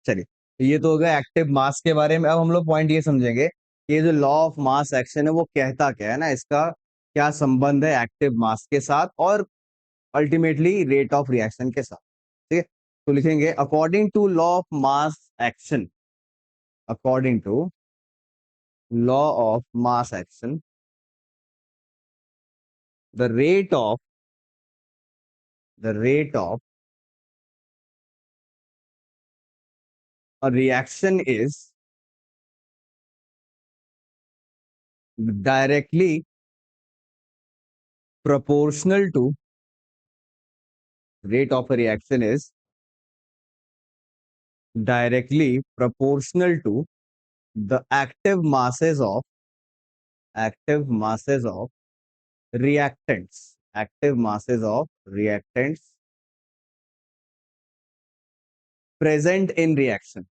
चलिए, तो ये तो हो गया एक्टिव मास के बारे में। अब हम लोग पॉइंट ये समझेंगे कि ये जो लॉ ऑफ मास एक्शन है वो कहता क्या है ना, इसका क्या संबंध है एक्टिव मास के साथ और अल्टीमेटली रेट ऑफ रिएक्शन के साथ। ठीक है। तो लिखेंगे according to law of mass action, according to law of mass action, the rate of the rate of a reaction is directly proportional to rate of a reaction is directly proportional to the active masses of reactants present in reaction।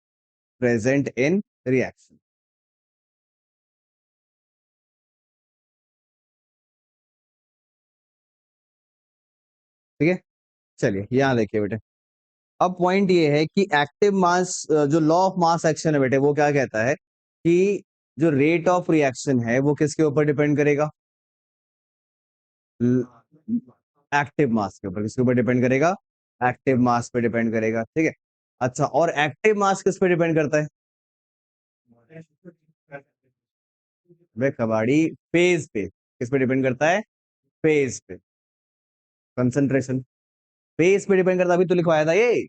ठीक है। चलिए यहां देखिए बेटे, अब पॉइंट ये है कि एक्टिव मास, जो लॉ ऑफ मास एक्शन है बेटे, वो क्या कहता है कि जो रेट ऑफ रिएक्शन है वो किसके ऊपर डिपेंड करेगा, एक्टिव मास के ऊपर। किसके ऊपर डिपेंड करेगा, एक्टिव मास पे डिपेंड करेगा। ठीक है। अच्छा, और एक्टिव मास किस पे डिपेंड करता है, वे कबाड़ी, फेज पे। किस पे डिपेंड करता है, फेज पे, कंसंट्रेशन, फेज पे डिपेंड करता है। अभी तो लिखवाया था ये,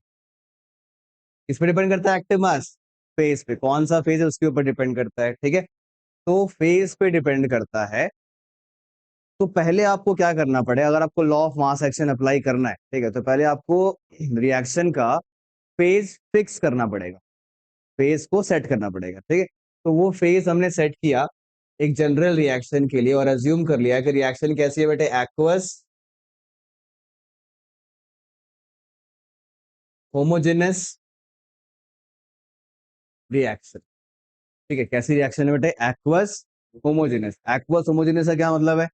किस पे डिपेंड करता है एक्टिव मास, फेज पे, कौन सा फेज है उसके ऊपर डिपेंड करता है। ठीक है। तो फेज पे डिपेंड करता है। तो पहले आपको क्या करना पड़ेगा, अगर आपको law of mass action apply करना है, ठीक है, तो पहले आपको रिएक्शन का फेज फिक्स करना पड़ेगा, फेज को सेट करना पड़ेगा। ठीक है। तो वो फेज हमने सेट किया, एक जनरल रिएक्शन के लिए और अज्यूम कर लिया कि रिएक्शन कैसी है बेटे, एक्वस होमोजेनस रिएक्शन। ठीक है, कैसी रिएक्शन है बेटे, एक्वस होमोजेनस। एक्वस होमोजेनस का क्या मतलब है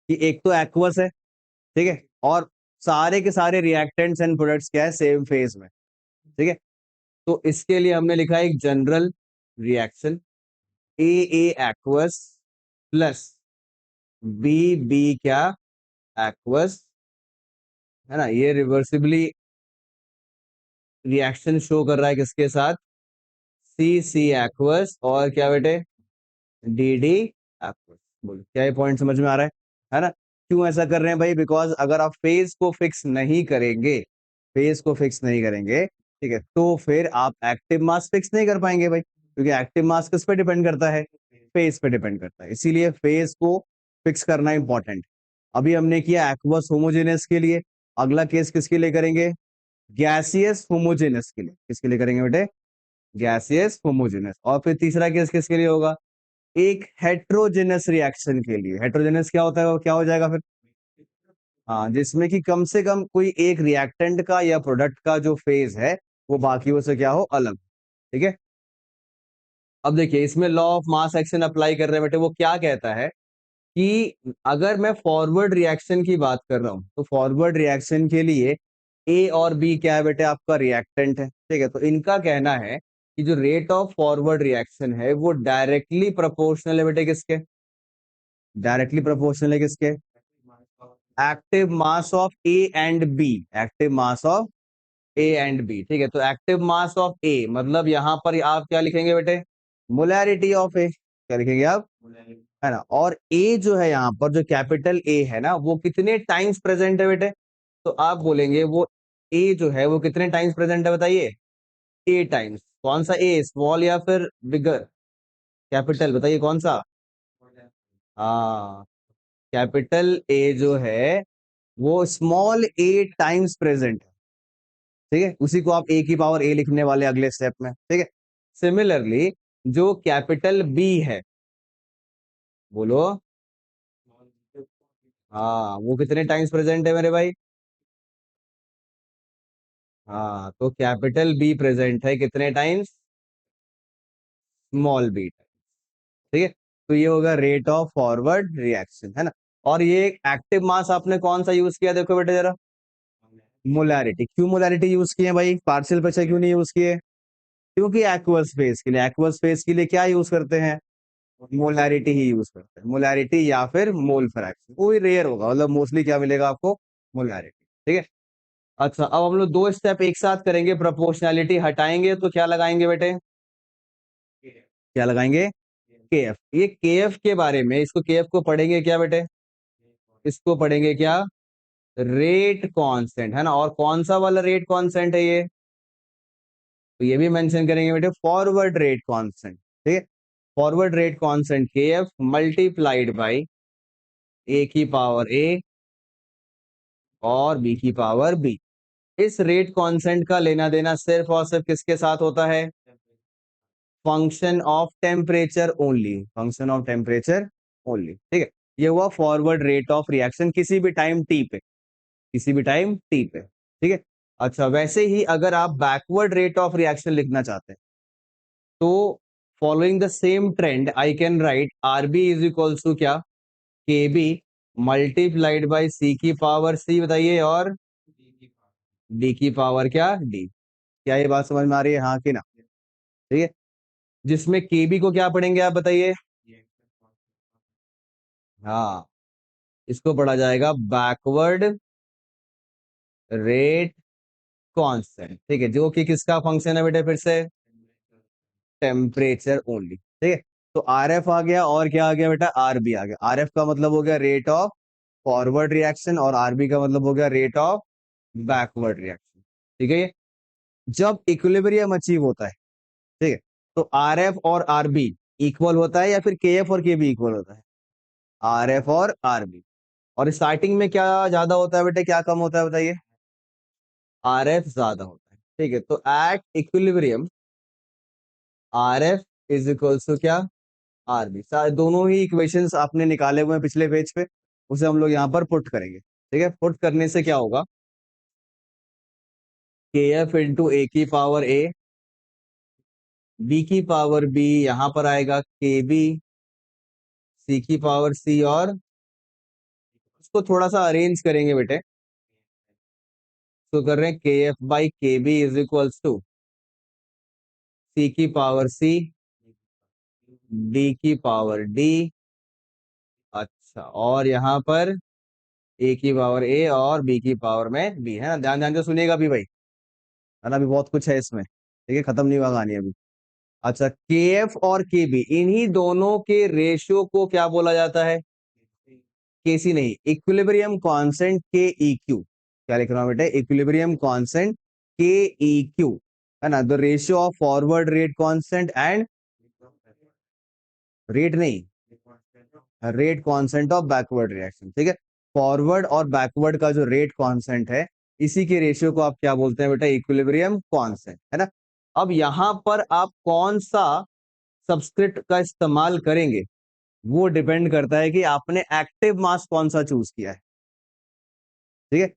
कि एक तो एक्वस है, ठीक है, और सारे के सारे रिएक्टेंट्स एंड प्रोडक्ट्स क्या है, सेम फेज में। ठीक है, तो इसके लिए हमने लिखा है एक जनरल रिएक्शन, ए एक्वस प्लस बी क्या, एक्वस, है ना। ये रिवर्सिबली रिएक्शन शो कर रहा है किसके साथ, सी एक्वस और क्या बेटे, डी एक्वस। बोलो क्या ये पॉइंट समझ में आ रहा है ना। क्यों ऐसा कर रहे हैं भाई, बिकॉज अगर आप फेज को फिक्स नहीं करेंगे, फेज को फिक्स नहीं करेंगे, ठीक है, तो फिर आप एक्टिव मास फिक्स नहीं कर पाएंगे भाई, क्योंकि एक्टिव मास किस पे डिपेंड करता है, फेज पे डिपेंड करता है। इसीलिए फेज को फिक्स करना इंपॉर्टेंट। अभी हमने किया एक्वस होमोजेनस के लिए, अगला केस किसके लिए करेंगे, गैसियस होमोजेनस के लिए। किसके लिए करेंगे बेटे, गैसियस होमोजेनस। और फिर तीसरा केस किसके लिए होगा, एक हेट्रोजेनस रिएक्शन के लिए। हेट्रोजेनस क्या होता है, वो क्या हो जाएगा फिर, हाँ, जिसमें कि कम से कम कोई एक रिएक्टेंट का या प्रोडक्ट का जो फेज है वो बाकियों से क्या हो, अलग। ठीक है, अब देखिए इसमें law of mass action apply कर रहे हैं बेटे। वो क्या कहता है कि अगर मैं फॉरवर्ड रिएक्शन की बात कर रहा हूं तो फॉरवर्ड रिएक्शन के लिए ए और बी क्या है बेटे, आपका रिएक्टेंट है। ठीक है, तो इनका कहना है कि जो रेट ऑफ फॉरवर्ड रिएक्शन है वो डायरेक्टली प्रोपोर्शनल है बेटे किसके, डायरेक्टली प्रोपोर्शनल है किसके, active mass of A and B, active mass of A and B. ठीक है, तो एक्टिव मास ऑफ ए मतलब यहां पर आप क्या लिखेंगे बेटे, मोलैरिटी ऑफ ए। क्या लिखेंगे आप, है ना। और ए जो है यहाँ पर, जो कैपिटल ए है ना, वो कितने टाइम्स प्रेजेंट है बेटे, तो आप बोलेंगे वो ए जो है वो कितने टाइम्स प्रेजेंट है, बताइए, ए टाइम्स। कौन सा ए, स्मॉल या फिर बिगर, कैपिटल, बताइए कौन सा, हाँ, कैपिटल ए जो है वो स्मॉल ए टाइम्स प्रेजेंट है। ठीक है, उसी को आप ए की पावर ए लिखने वाले अगले स्टेप में। ठीक है, सिमिलरली जो कैपिटल बी है, बोलो, हाँ, वो कितने टाइम्स प्रेजेंट है मेरे भाई, हाँ, तो कैपिटल बी प्रेजेंट है कितने टाइम्स, स्मॉल बी टाइम्स। ठीक है, तो ये होगा रेट ऑफ फॉरवर्ड रिएक्शन, है ना। और ये एक्टिव मास आपने कौन सा यूज किया, देखो बेटे जरा, मोलैरिटी। क्यों मोलैरिटी यूज किए भाई, पार्शियल प्रेशर क्यों नहीं यूज किए, क्योंकि एक्वस फेज के लिए, एक्वस फेज के लिए क्या यूज करते हैं, मोलैरिटी ही यूज करते हैं। मोलैरिटी या फिर मोल फ्रैक्शन, कोई रेयर होगा, मतलब मोस्टली क्या मिलेगा आपको, मोलैरिटी। ठीक है, अच्छा, अब हम लोग दो स्टेप एक साथ करेंगे। प्रोपोर्शनैलिटी हटाएंगे तो क्या लगाएंगे बेटे, क्या लगाएंगे, केएफ। ये केएफ के बारे में, इसको केएफ को पढ़ेंगे क्या बेटे, इसको पढ़ेंगे क्या, रेट कांस्टेंट, है ना। और कौन सा वाला रेट कांस्टेंट है ये, तो ये भी मेंशन करेंगे बेटे, फॉरवर्ड रेट कांस्टेंट। ठीक है, फॉरवर्ड रेट कांस्टेंट के एफ मल्टीप्लाइड बाई ए की पावर ए और बी की पावर बी। इस रेट कांस्टेंट का लेना देना सिर्फ और सिर्फ किसके साथ होता है, function of temperature only, function of temperature only. ठीक है, ये हुआ फॉरवर्ड रेट ऑफ रिएक्शन किसी भी टाइम टी पे, किसी भी टाइम टी पे। ठीक है, अच्छा, वैसे ही अगर आप बैकवर्ड रेट ऑफ रिएक्शन लिखना चाहते हैं तो following the same trend I can write R B is equals to क्या, के बी मल्टीप्लाइड बाई सी की पावर सी, बताइए, और डी की पावर क्या, डी। क्या ये बात समझ में आ रही है, हाँ कि ना। ठीक है, जिसमें केबी को क्या पढ़ेंगे आप बताइए, हाँ, इसको पढ़ा जाएगा बैकवर्ड रेट कांस्टेंट। ठीक है, जो कि किसका फंक्शन है बेटे, फिर से टेम्परेचर ओनली। ठीक है, तो आर एफ आ गया और क्या आ गया बेटा, आर बी आ गया। आर एफ का मतलब हो गया रेट ऑफ फॉरवर्ड रिएक्शन और आरबी का मतलब हो गया रेट ऑफ बैकवर्ड रिएक्शन। ठीक है, जब इक्विलिब्रियम अचीव होता है, ठीक है, तो आर एफ और आर बी इक्वल होता है या फिर के एफ और के बी इक्वल होता है, आर एफ और आर बी। और स्टार्टिंग में क्या ज्यादा होता है बेटे, क्या कम होता है बताइए, आर एफ ज्यादा होता है। ठीक है, तो at equilibrium R F is equals to क्या, आर बी, दोनों ही इक्वेशंस आपने निकाले हुए हैं पिछले पेज पे, उसे हम लोग यहाँ पर पुट करेंगे। ठीक है, पुट करने से क्या होगा, के एफ इंटू ए की पावर ए, बी की पावर बी, यहाँ पर आएगा के बी, सी की पावर सी, और उसको थोड़ा सा अरेंज करेंगे बेटे, तो कर रहे हैं के एफ बाई के बी इज इक्वल्स टू सी की पावर सी, डी की पावर डी, अच्छा, और यहाँ पर ए की पावर ए और बी की पावर में बी, है ना, ध्यान ध्यान से सुनिएगा भी भाई, है ना, अभी बहुत कुछ है इसमें, ठीक है, खत्म नहीं हुआ कहानी अभी। अच्छा, के एफ और के बी, इन्हीं दोनों के रेशियो को क्या बोला जाता है, केसी नहीं, इक्विलिब्रियम कांस्टेंट के ई क्यू, क्या लिख रहा हूं बेटे, इक्विलिब्रियम कांस्टेंट के ई क्यू, है ना, the ratio of forward rate constant and rate नहीं, rate constant of backward reaction, ठीक है, फॉरवर्ड और बैकवर्ड का जो रेट कांस्टेंट है, इसी के रेशियो को आप क्या बोलते हैं बेटा, इक्विलिब्रियम कांस्टेंट, है ना। अब यहां पर आप कौन सा सबस्क्रिप्ट का इस्तेमाल करेंगे, वो डिपेंड करता है कि आपने एक्टिव मास कौन सा चूज किया है। ठीक है,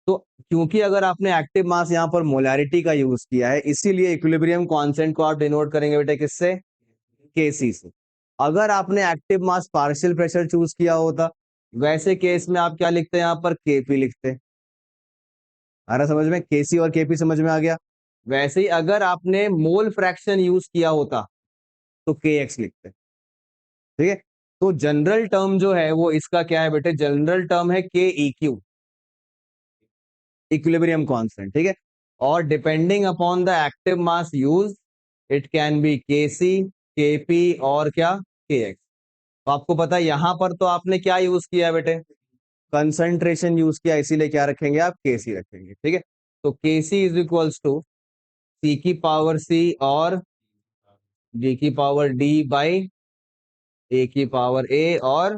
तो क्योंकि अगर आपने एक्टिव मास यहां पर मोलैरिटी का यूज किया है, इसीलिए इक्विलिब्रियम कांस्टेंट को आप डिनोट करेंगे बेटा किससे, केसी से। अगर आपने active mass partial pressure choose किया होता, वैसे केस में आप क्या लिखते हैं, यहां पर केपी लिखते। आ रहा समझ में, केसी और केपी समझ में आ गया। वैसे ही अगर आपने मोल फ्रैक्शन यूज किया होता तो के एक्स लिखते। ठीक है, तो जनरल टर्म जो है वो इसका क्या है बेटे, जनरल टर्म है के ई क्यू, इक्विलिब्रियम कांस्टेंट, ठीक है, और depending upon the active mass use, it can be के सी, के पी और क्या, के एक्स। तो आपको पता है यहां पर तो आपने क्या यूज किया है बेटे, कंसंट्रेशन यूज किया, इसीलिए क्या रखेंगे आप, के सी रखेंगे। ठीक है, तो के सी इज इक्वल्स टू सी की पावर सी और डी की पावर डी बाई ए की पावर ए और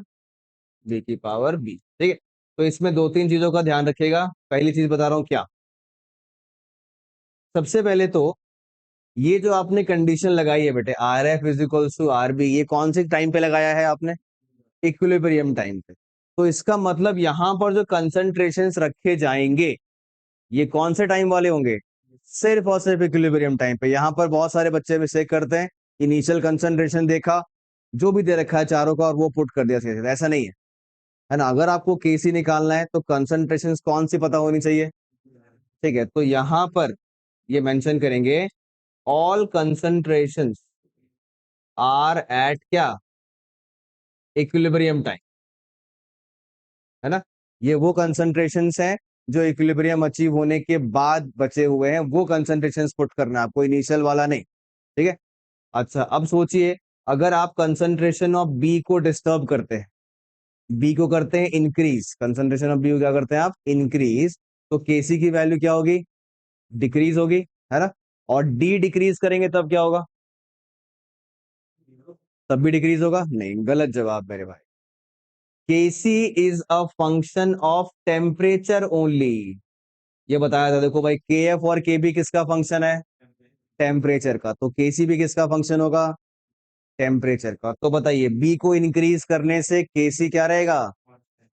बी की पावर बी। ठीक है, तो इसमें दो तीन चीजों का ध्यान रखिएगा। पहली चीज बता रहा हूं क्या, सबसे पहले तो ये जो आपने कंडीशन लगाई है बेटे, R F is equals to R B, ये कौन से टाइम पे लगाया है आपने, इक्विलिब्रियम टाइम पे। तो इसका मतलब यहां पर जो कंसंट्रेशंस रखे जाएंगे, ये कौन से टाइम वाले होंगे, सिर्फ और सिर्फ इक्विलिब्रियम टाइम पे। यहां पर बहुत सारे बच्चे मिस्टेक करते हैं, इनिशियल कंसंट्रेशन देखा जो भी दे रखा है चारों का और वो पुट कर दिया सीधे, ऐसा नहीं है, है ना। अगर आपको केसी निकालना है तो कंसंट्रेशन कौन सी पता होनी चाहिए। ठीक है, तो यहां पर ये मेंशन करेंगे, ऑल कंसंट्रेशंस आर एट क्या, इक्विलिब्रियम टाइम, है ना। ये वो कंसंट्रेशंस हैं जो इक्विलिब्रियम अचीव होने के बाद बचे हुए हैं, वो कंसंट्रेशंस पुट करना है आपको, इनिशियल वाला नहीं। ठीक है, अच्छा, अब सोचिए, अगर आप कंसंट्रेशन ऑफ बी को डिस्टर्ब करते हैं, बी को करते हैं इंक्रीज, कंसंट्रेशन ऑफ बी को क्या करते हैं आप, इंक्रीज, तो केसी की वैल्यू क्या होगी, डिक्रीज होगी, है ना। और डी डिक्रीज करेंगे तब क्या होगा, तब भी डिक्रीज होगा, नहीं, गलत जवाब मेरे भाई। KC is a function of temperature only, ये बताया था देखो भाई, के एफ और के बी किसका फंक्शन है, टेम्परेचर का, तो केसी भी किसका फंक्शन होगा, टेम्परेचर का। तो बताइए, बी को इंक्रीज करने से केसी क्या रहेगा,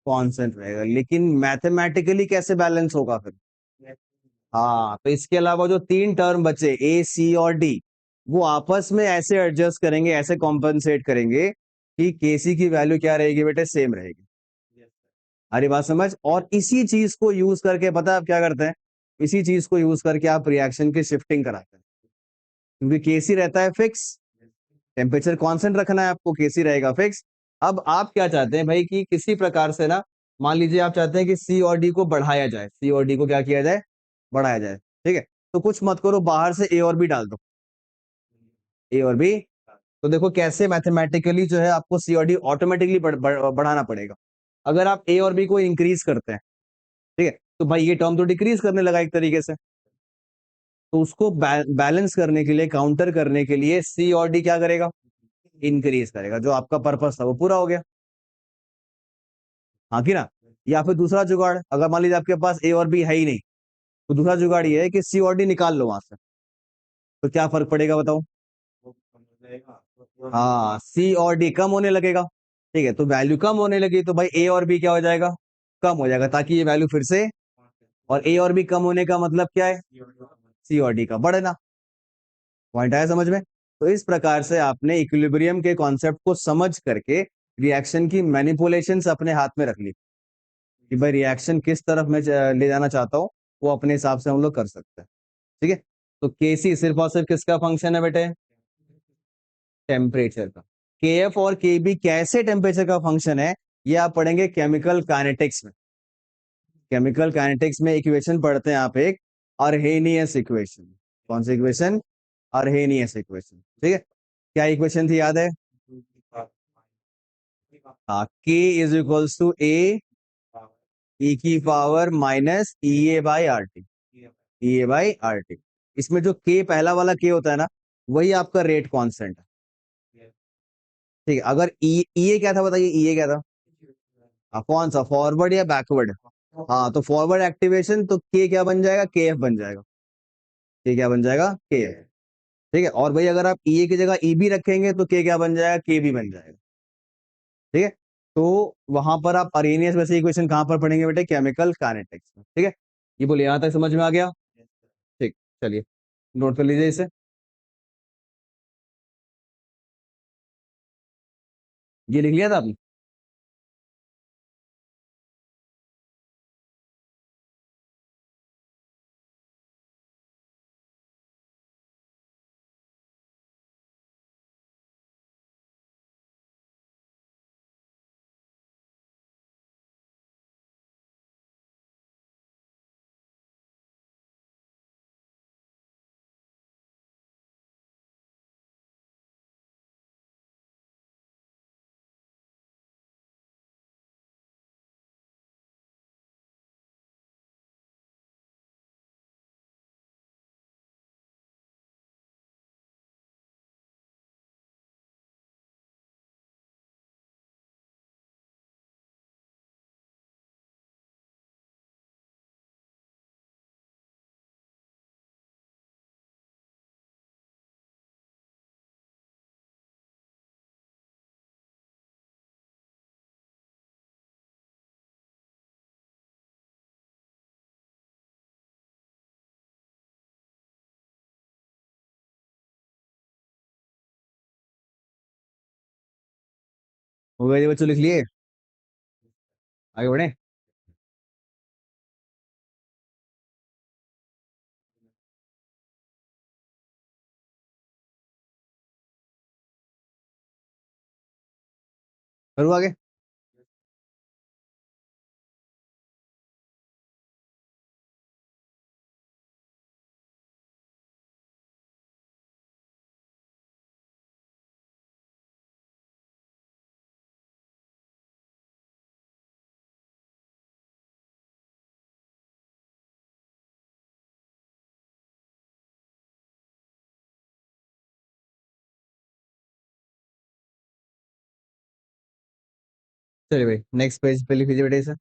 कांस्टेंट रहेगा, लेकिन मैथमेटिकली कैसे बैलेंस होगा फिर, हाँ, तो इसके अलावा जो तीन टर्म बचे ए सी और डी, वो आपस में ऐसे एडजस्ट करेंगे, ऐसे कॉम्पनसेट करेंगे कि केसी की वैल्यू क्या रहेगी बेटे, सेम रहेगी। हमारी बात समझ, और इसी चीज को यूज करके पता है आप क्या करते हैं, इसी चीज को यूज करके आप रिएक्शन की शिफ्टिंग कराते हैं, क्योंकि केसी रहता है फिक्स, टेम्परेचर कांस्टेंट रखना है आपको, केसी रहेगा फिक्स। अब आप क्या चाहते हैं भाई, कि किसी प्रकार से ना, मान लीजिए आप चाहते हैं कि सी और डी को बढ़ाया जाए, सी और डी को क्या किया जाए, बढ़ाया जाए। ठीक है, तो कुछ मत करो, बाहर से ए और बी डाल दो, ए और बी, तो देखो कैसे मैथमेटिकली जो है आपको सी और डी ऑटोमेटिकली बढ़ाना पड़ेगा। अगर आप ए और बी को इंक्रीज करते हैं, ठीक है, तो भाई ये टर्म तो डिक्रीज करने लगा एक तरीके से, तो उसको बैलेंस करने के लिए, काउंटर करने के लिए सी और डी क्या करेगा, इंक्रीज करेगा, जो आपका पर्पस था वो पूरा हो गया। हाँ कि ना, या फिर दूसरा जुगाड़, अगर मान लीजिए आपके पास ए और बी है ही नहीं, तो दूसरा जुगाड़ ये है कि सी और डी निकाल लो वहां से, तो क्या फर्क पड़ेगा बताओ, हाँ, सी और डी कम होने लगेगा। ठीक है, तो वैल्यू कम होने लगी तो भाई ए और बी क्या हो जाएगा, कम हो जाएगा, ताकि ये वैल्यू फिर से, और ए और बी कम होने का मतलब क्या है, सी और डी का बढ़ना। पॉइंट आया समझ में? तो इस प्रकार से आपने इक्विलिब्रियम के कॉन्सेप्ट को समझ करके रिएक्शन की मैनिपुलेशंस अपने हाथ में रख ली कि भाई रिएक्शन किस तरफ मैं ले जाना चाहता हूँ, वो अपने हिसाब से हम लोग कर सकते हैं। ठीक है, तो केसी सिर्फ और सिर्फ किसका फंक्शन है बेटे, टेम्परेचर का। के एफ और के बी कैसे टेम्परेचर का फंक्शन है, ये आप पढ़ेंगे केमिकल काइनेटिक्स में। केमिकल काइनेटिक्स में इक्वेशन पढ़ते हैं आप, एक अरहेनियस इक्वेशन। कौन सी इक्वेशन, अरहेनियस इक्वेशन। ठीक है, क्या इक्वेशन थी याद है, हाँ, के इज इक्वल्स टू ए ई की power minus E A by R T, E A by R T. इसमें जो के पहला वाला के होता है ना, वही आपका रेट कांस्टेंट है। ठीक है, अगर ई ई ए क्या था बताइए, ई ए क्या था, हाँ, कौन सा, फॉरवर्ड या बैकवर्ड, हाँ, तो फॉरवर्ड एक्टिवेशन, तो के क्या बन जाएगा, के एफ बन जाएगा। के क्या बन जाएगा, के एफ। ठीक है, और भाई अगर आप ई ए की जगह ई बी रखेंगे तो के क्या बन जाएगा, के बी बन जाएगा। ठीक है, तो वहां पर आप अरेनियस वैसे इक्वेशन कहां पर पढ़ेंगे बेटे, केमिकल काइनेटिक्स में। ठीक है, ये बोलिए यहां तक समझ में आ गया। ठीक, चलिए नोट कर लीजिए इसे। ये लिख लिया था आपने, हो गया जी बच्चों, लिख लिए, आगे बढ़े। करूँ आगे। चलिए भाई नेक्स्ट पेज पे लिख लीजिए बेटे इसे।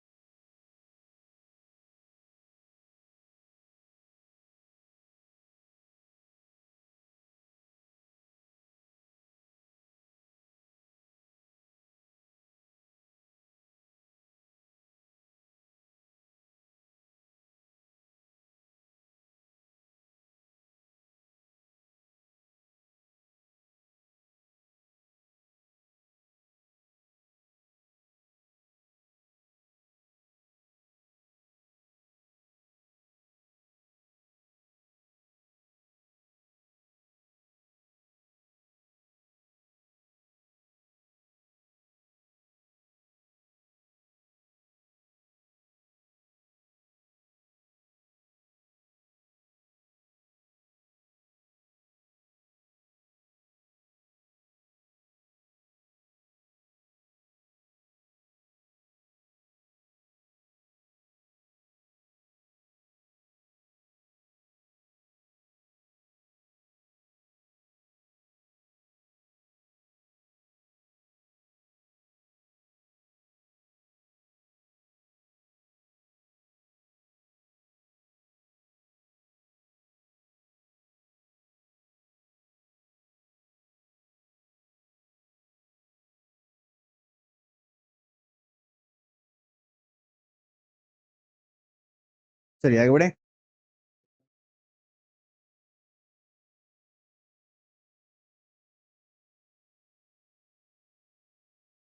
चलिए आगे बढ़े।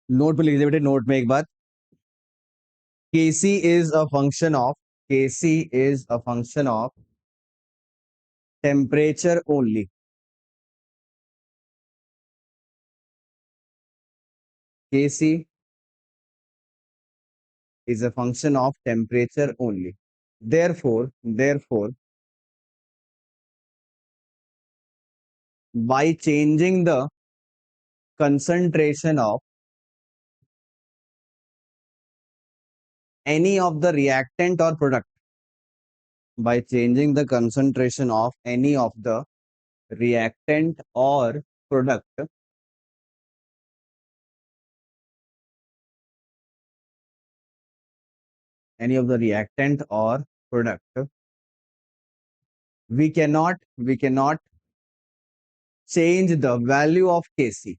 नोट पे लिख दीजिए बेटे, नोट में एक बात। KC is a function of, KC is a function of temperature only. KC is a function of temperature only. Therefore, by changing the concentration of any of the reactant or product, by changing the concentration of any of the reactant or product, any of the reactant or product, we cannot change the value of Kc.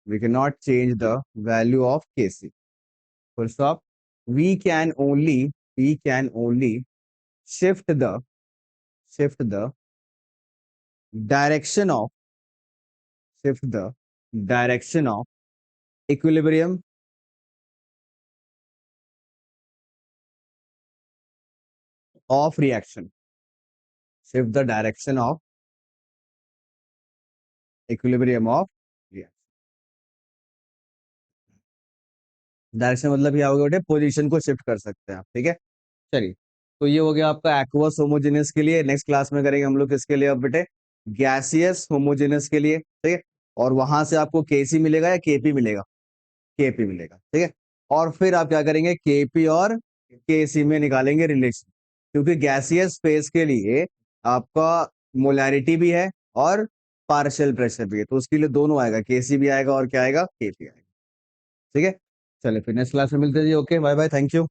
We cannot change the value of Kc. Full stop. We can only shift the direction of shift the direction of equilibrium of reaction. Shift the direction of equilibrium of reaction. Direction मतलब क्या होगा बेटे, पोजीशन को शिफ्ट कर सकते हैं आप, ठीक है। चलिए, तो ये हो गया आपका एक्वस होमोजेनस के लिए। नेक्स्ट क्लास में करेंगे हम लोग किसके लिए अब बेटे, गैसियस होमोजेनस के लिए, ठीक है। और वहां से आपको केसी मिलेगा या केपी मिलेगा, केपी मिलेगा, ठीक है। और फिर आप क्या करेंगे, केपी और केसी में निकालेंगे रिलेशन, क्योंकि गैसियस फेज के लिए आपका मोलैरिटी भी है और पार्शियल प्रेशर भी है, तो उसके लिए दोनों आएगा, केसी भी आएगा और क्या आएगा, केपी आएगा, ठीक है। चलिए फिर नेक्स्ट क्लास में मिलते हैं जी। Okay, bye bye, thank you.